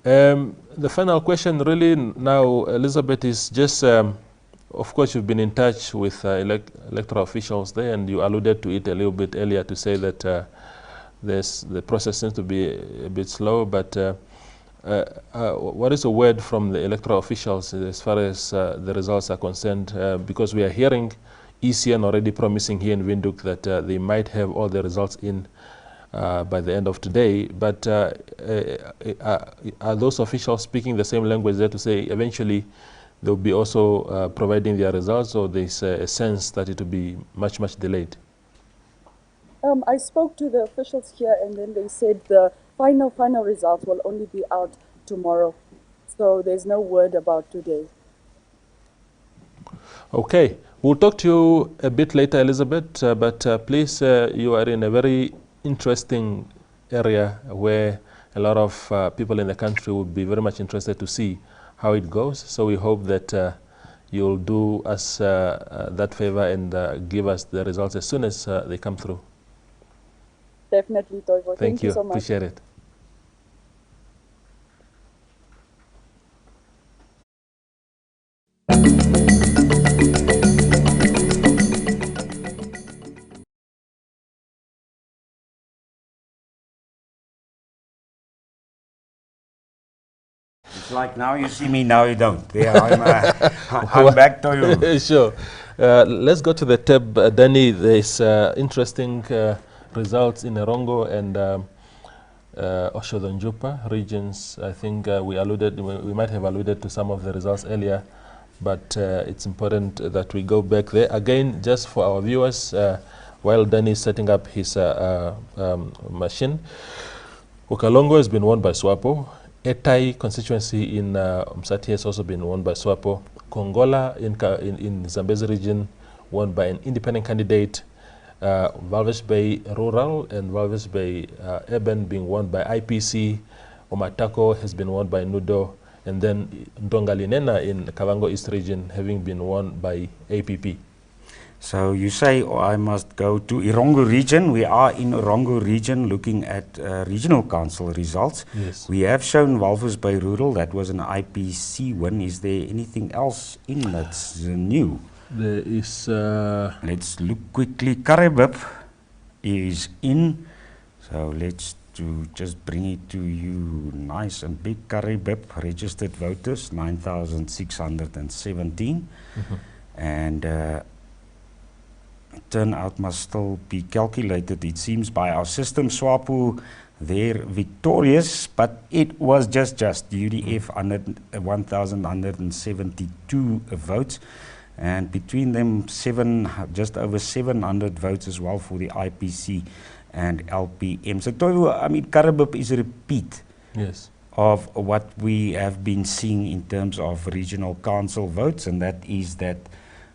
The final question really now, Elizabeth, is just, of course, you've been in touch with electoral officials there, and you alluded to it a little bit earlier to say that the process seems to be a bit slow, but what is the word from the electoral officials as far as the results are concerned? Because we are hearing ECN already promising here in Windhoek that they might have all the results in by the end of today, but are those officials speaking the same language there to say eventually they'll be also providing their results, or there's a sense that it will be much delayed?
I spoke to the officials here, and then they said the final results will only be out tomorrow. So there's no word about today.
Okay, we'll talk to you a bit later, Elizabeth, but please, you are in a very interesting area where a lot of people in the country would be very much interested to see how it goes. So we hope that you'll do us that favor and give us the results as soon as they come through.
Definitely, Toivo.
Thank you
so much.
Appreciate it.
It's like now you see me, now you don't. There, I'm back to you.
Sure. Let's go to the tab, Danny. There's interesting results in Erongo and Oshodonjupa regions. I think we might have alluded to some of the results earlier, but it's important that we go back there. Again, just for our viewers, while Danny is setting up his machine, Ukalongo has been won by SWAPO. Etai constituency in Msati has also been won by SWAPO. Kongola in Zambezi region won by an independent candidate. Walvis Bay Rural and Walvis Bay Urban being won by IPC. Omatako has been won by Nudo. And then Ndongalinena in Kavango East region having been won by APP.
So you say I must go to Erongo region. We are in Erongo region looking at regional council results.
Yes.
We have shown Walvis Bay Rural. That was an IPC win. Is there anything else in that's new?
There is...
let's look quickly. Karibib is in. So let's just bring it to you nice and big. Karibib registered voters, 9,617. And turnout must still be calculated, it seems, by our system. SWAPO, they're victorious, but it was just UDF 1,172 votes, and between them just over 700 votes as well for the IPC and LPM. So I mean, Karibib is a repeat of what we have been seeing in terms of regional council votes, and that is that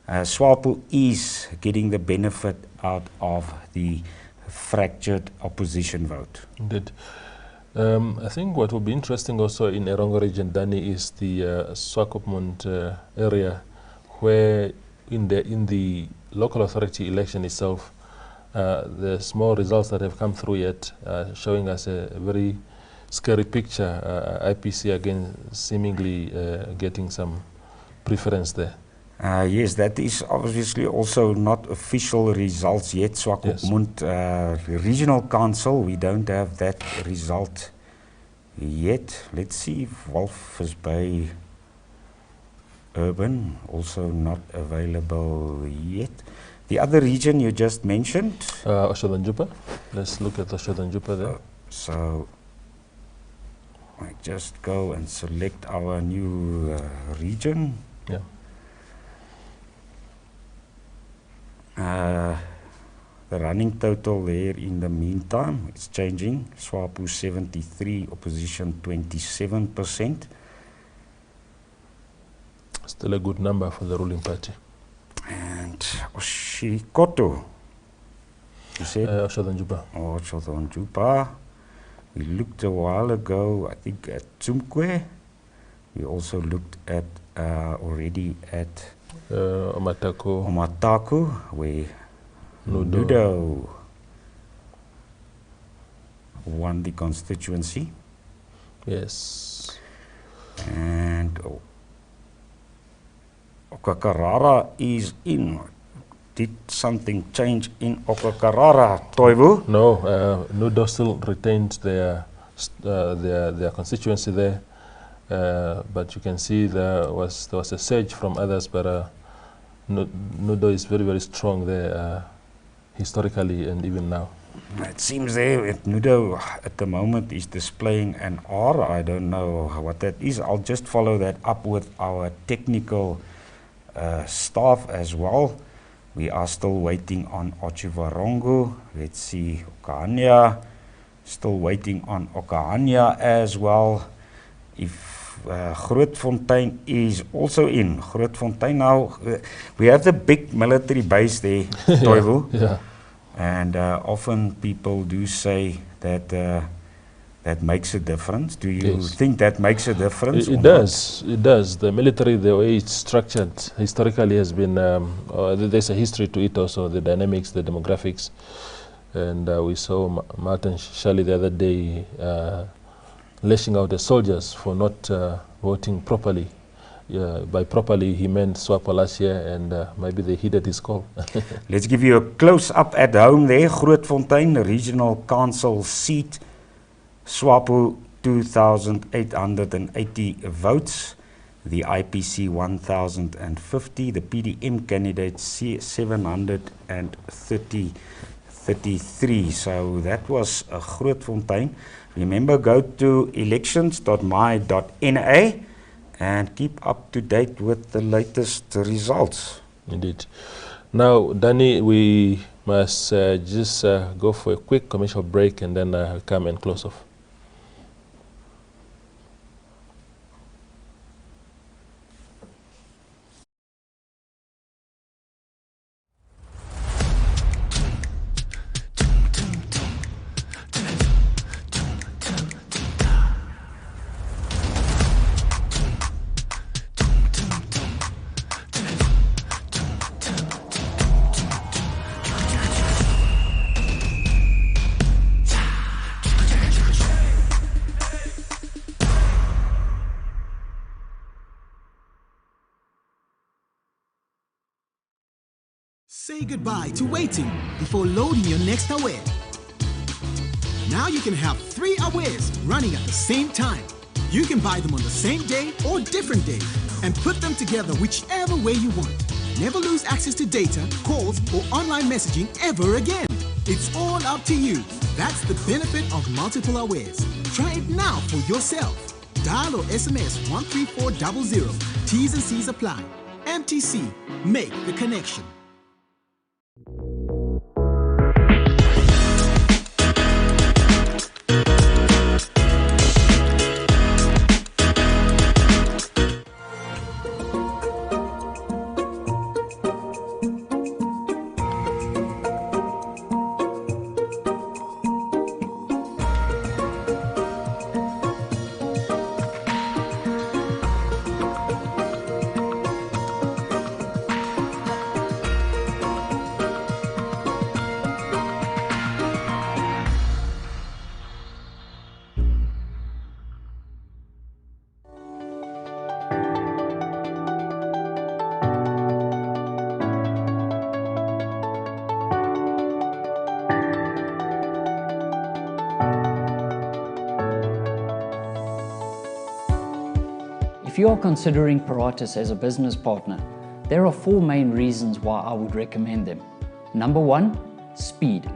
SWAPO is getting the benefit out of the fractured opposition vote.
Indeed. I think what will be interesting also in Erongo region, Danny, is the Swakopmund area, where in the local authority election itself, the small results that have come through yet showing us a very scary picture. IPC again seemingly getting some preference there.
Yes, that is obviously also not official results yet. Swakopmund Regional Council, we don't have that result yet. Let's see if Walvis Bay Urban also not available yet. The other region you just mentioned?
Oshodonjupa. Let's look at Oshodonjupa there.
So I just go and select our new region.
Yeah.
The running total there in the meantime, it's changing. SWAPO 73, opposition 27%.
Still a good number for the ruling party.
And Oshikoto, you said?
Oshodonjupa.
Oh, Oshodonjupa. We looked a while ago, I think, at Tsumkwe. We also looked at already at Omatako, where Nudo won the constituency.
Yes.
And Okakarara is in. Did something change in Okakarara, Toivu?
No, Nudo still retained their constituency there. But you can see there was a surge from others, but Nudo is very, very strong there historically and even now.
It seems there at Nudo at the moment is displaying an R. I don't know what that is. I'll just follow that up with our technical staff as well. We are still waiting on Ochivarongo. Let's see, Okahania. Still waiting on Okahania as well. If Grootfontein is also in. Grootfontein now, we have the big military base there, Toivu.
Yeah.
And often people do say that that makes a difference? Do you
Yes.
think that makes a difference?
It does. It does. The military, the way it's structured, historically has been. There's a history to it also. The dynamics, the demographics, and we saw Martin Shelley the other day lashing out the soldiers for not voting properly. By properly, he meant SWAPO last year, and maybe they heeded his call.
Let's give you a close-up at home there. Grootfontein Regional Council seat. SWAPO 2,880 votes, the IPC 1,050, the PDM candidate 733. So that was Grootfontein. Remember, go to elections.my.na and keep up to date with the latest results.
Indeed. Now, Danny, we must just go for a quick commercial break and then come and close off.
Say goodbye to waiting before loading your next aware. Now you can have 3 awares running at the same time. You can buy them on the same day or different days and put them together whichever way you want. Never lose access to data, calls, or online messaging ever again. It's all up to you. That's the benefit of multiple awares. Try it now for yourself. Dial or SMS 13400. T's and C's apply. MTC. Make the connection.
If you are considering Paratus as a business partner, there are 4 main reasons why I would recommend them. Number 1, speed.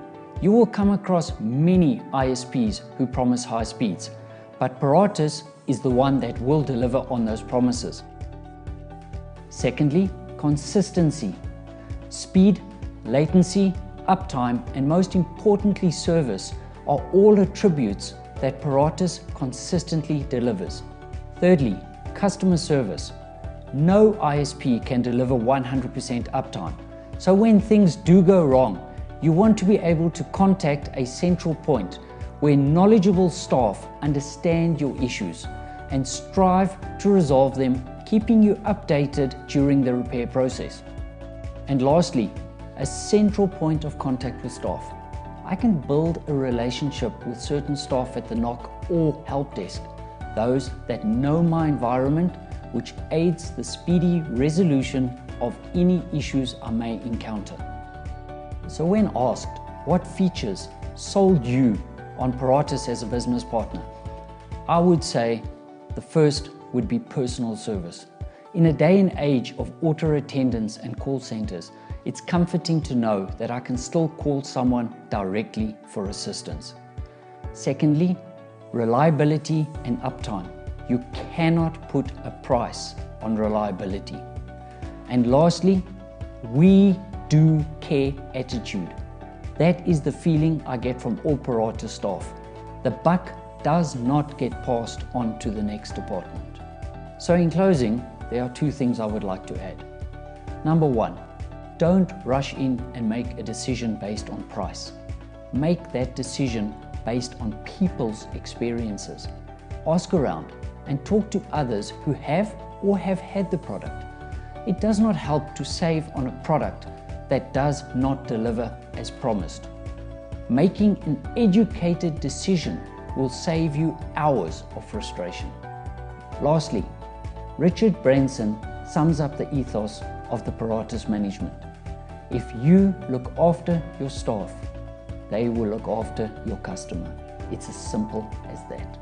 You will come across many ISPs who promise high speeds, but Paratus is the one that will deliver on those promises. Secondly, consistency. Speed, latency, uptime, and most importantly service are all attributes that Paratus consistently delivers. Thirdly, customer service. No ISP can deliver 100% uptime. So when things do go wrong, you want to be able to contact a central point where knowledgeable staff understand your issues and strive to resolve them, keeping you updated during the repair process. And lastly, a central point of contact with staff. I can build a relationship with certain staff at the NOC or help desk, those that know my environment, which aids the speedy resolution of any issues I may encounter. So when asked what features sold you on Paratus as a business partner, I would say the first would be personal service. In a day and age of auto attendance and call centers, it's comforting to know that I can still call someone directly for assistance. Secondly, reliability and uptime. You cannot put a price on reliability. And lastly, we do care attitude. That is the feeling I get from all Paratus staff. The buck does not get passed on to the next department. So in closing, there are 2 things I would like to add. Number 1, don't rush in and make a decision based on price. Make that decision based on people's experiences. Ask around and talk to others who have or have had the product. It does not help to save on a product that does not deliver as promised. Making an educated decision will save you hours of frustration. Lastly, Richard Branson sums up the ethos of the Paratus management. If you look after your staff, they will look after your customer. It's as simple as that.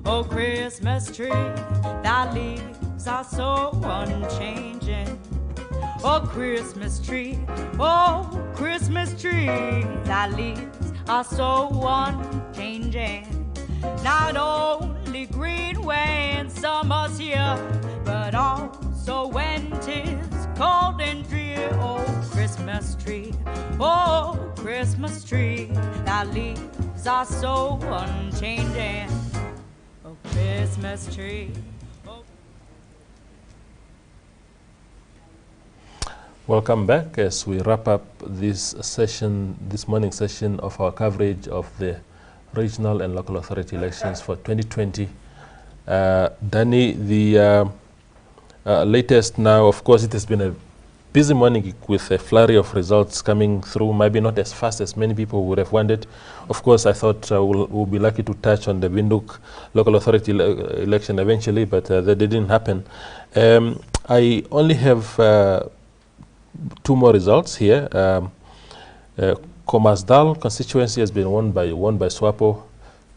Oh, Christmas tree, thy leaves are so unchanging. Oh, Christmas tree, thy leaves are so unchanging. Not only green when summer's here, but also when 'tis cold and drear. Oh, Christmas tree, thy leaves are so unchanging. Oh, Christmas tree.
Welcome back as we wrap up this session, this morning session of our coverage of the regional and local authority elections for 2020. Danny, the latest now, of course, it has been a busy morning with a flurry of results coming through, maybe not as fast as many people would have wanted. Of course, I thought we'll be lucky to touch on the Windhoek local authority election eventually, but that didn't happen. I only have two more results here. Khomasdal constituency has been won by SWAPO,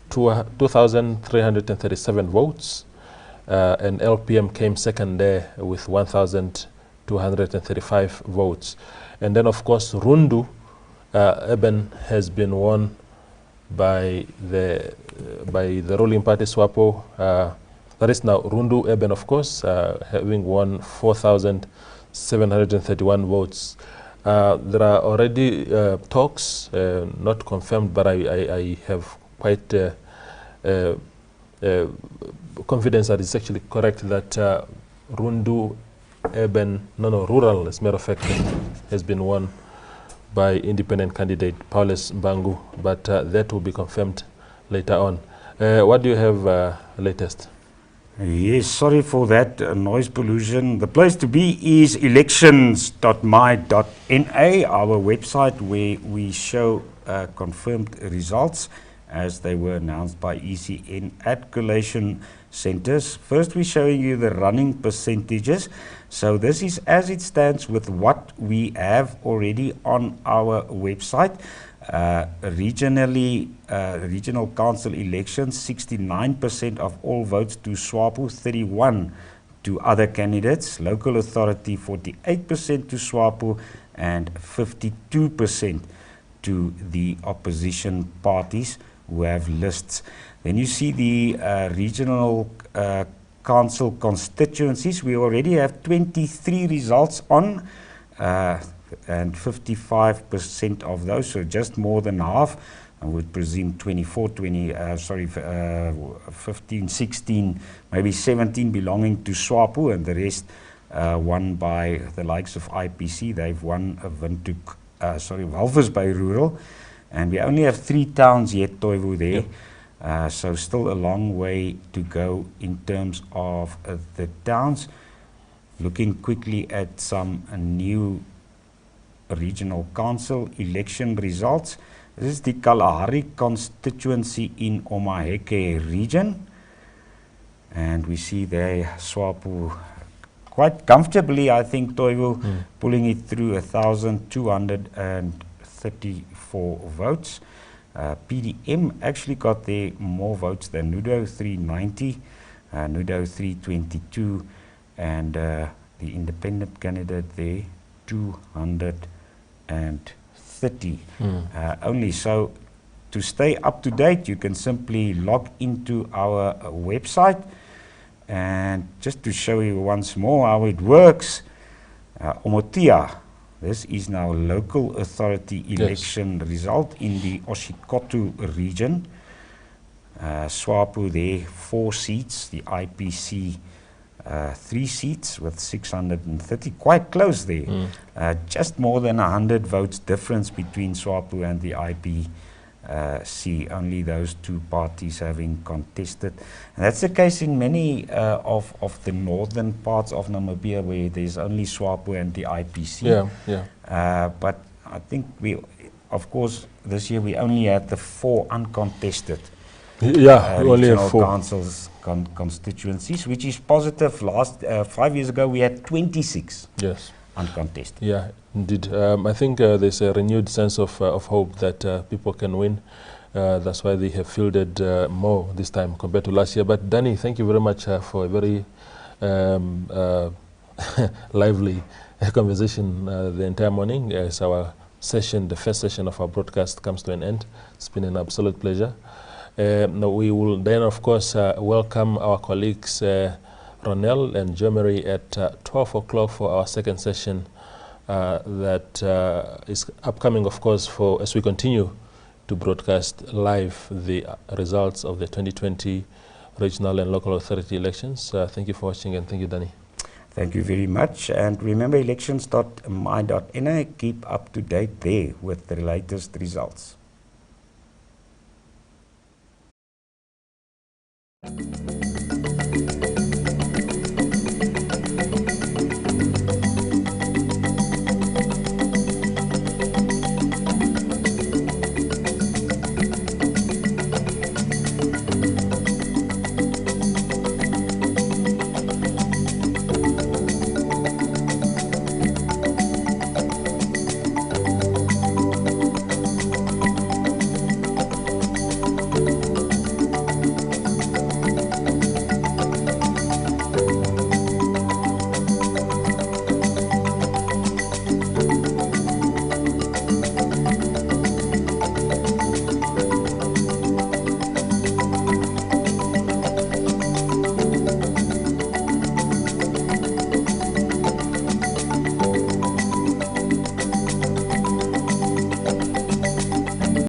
2,337 votes, and LPM came second there with 1,235 votes. And then, of course, Rundu Eben has been won by the ruling party SWAPO. That is now Rundu Eben, of course, having won 4,731 votes. There are already talks, not confirmed, but I have quite confidence that it's actually correct that Rundu rural, as a matter of fact, has been won by independent candidate Paulus Mbangu, but that will be confirmed later on. What do you have latest?
Yes, sorry for that noise pollution. The place to be is elections.my.na, our website where we show confirmed results as they were announced by ECN at collation centers. First, we're showing you the running percentages. So this is as it stands with what we have already on our website. Regionally, regional council elections, 69% of all votes to SWAPO, 31% to other candidates. Local authority, 48% to SWAPO and 52% to the opposition parties who have lists. Then you see the regional council constituencies. We already have 23 results on, and 55% of those, so just more than half. I would presume 15, 16, maybe 17 belonging to SWAPO, and the rest won by the likes of IPC. They've won Windhoek, Walvis Bay Rural, and we only have 3 towns yet, Toivo, there. So still a long way to go in terms of the towns. Looking quickly at some new regional council election results. This is the Kalahari constituency in Omaheke region, and we see there SWAPO quite comfortably, I think, Toivo, pulling it through 1,234 votes. PDM actually got there more votes than NUDO, 390, NUDO 322, and the independent candidate there 230 only. So to stay up to date, you can simply log into our website. And just to show you once more how it works, Omotia, this is now local authority election result in the Oshikoto region. SWAPO there 4 seats, the IPC 3 seats with 630, quite close there. Just more than 100 votes difference between SWAPO and the IPC, only those 2 parties having contested. And that's the case in many of the northern parts of Namibia where there's only SWAPO and the IPC. But I think of course, this year we only had the 4 uncontested regional councils constituencies, which is positive. 5 years ago we had 26 uncontested.
Yeah, indeed. I think there's a renewed sense of hope that people can win. That's why they have fielded more this time compared to last year. But Danny, thank you very much for a very lively conversation the entire morning. As our session, the first session of our broadcast comes to an end, it's been an absolute pleasure. We will then, of course, welcome our colleagues Ronel and Jemery at 12 o'clock for our second session that is upcoming, of course, as we continue to broadcast live the results of the 2020 regional and local authority elections. Thank you for watching, and thank you, Danny.
Thank you very much. And remember, elections.my.na, keep up to date there with the latest results.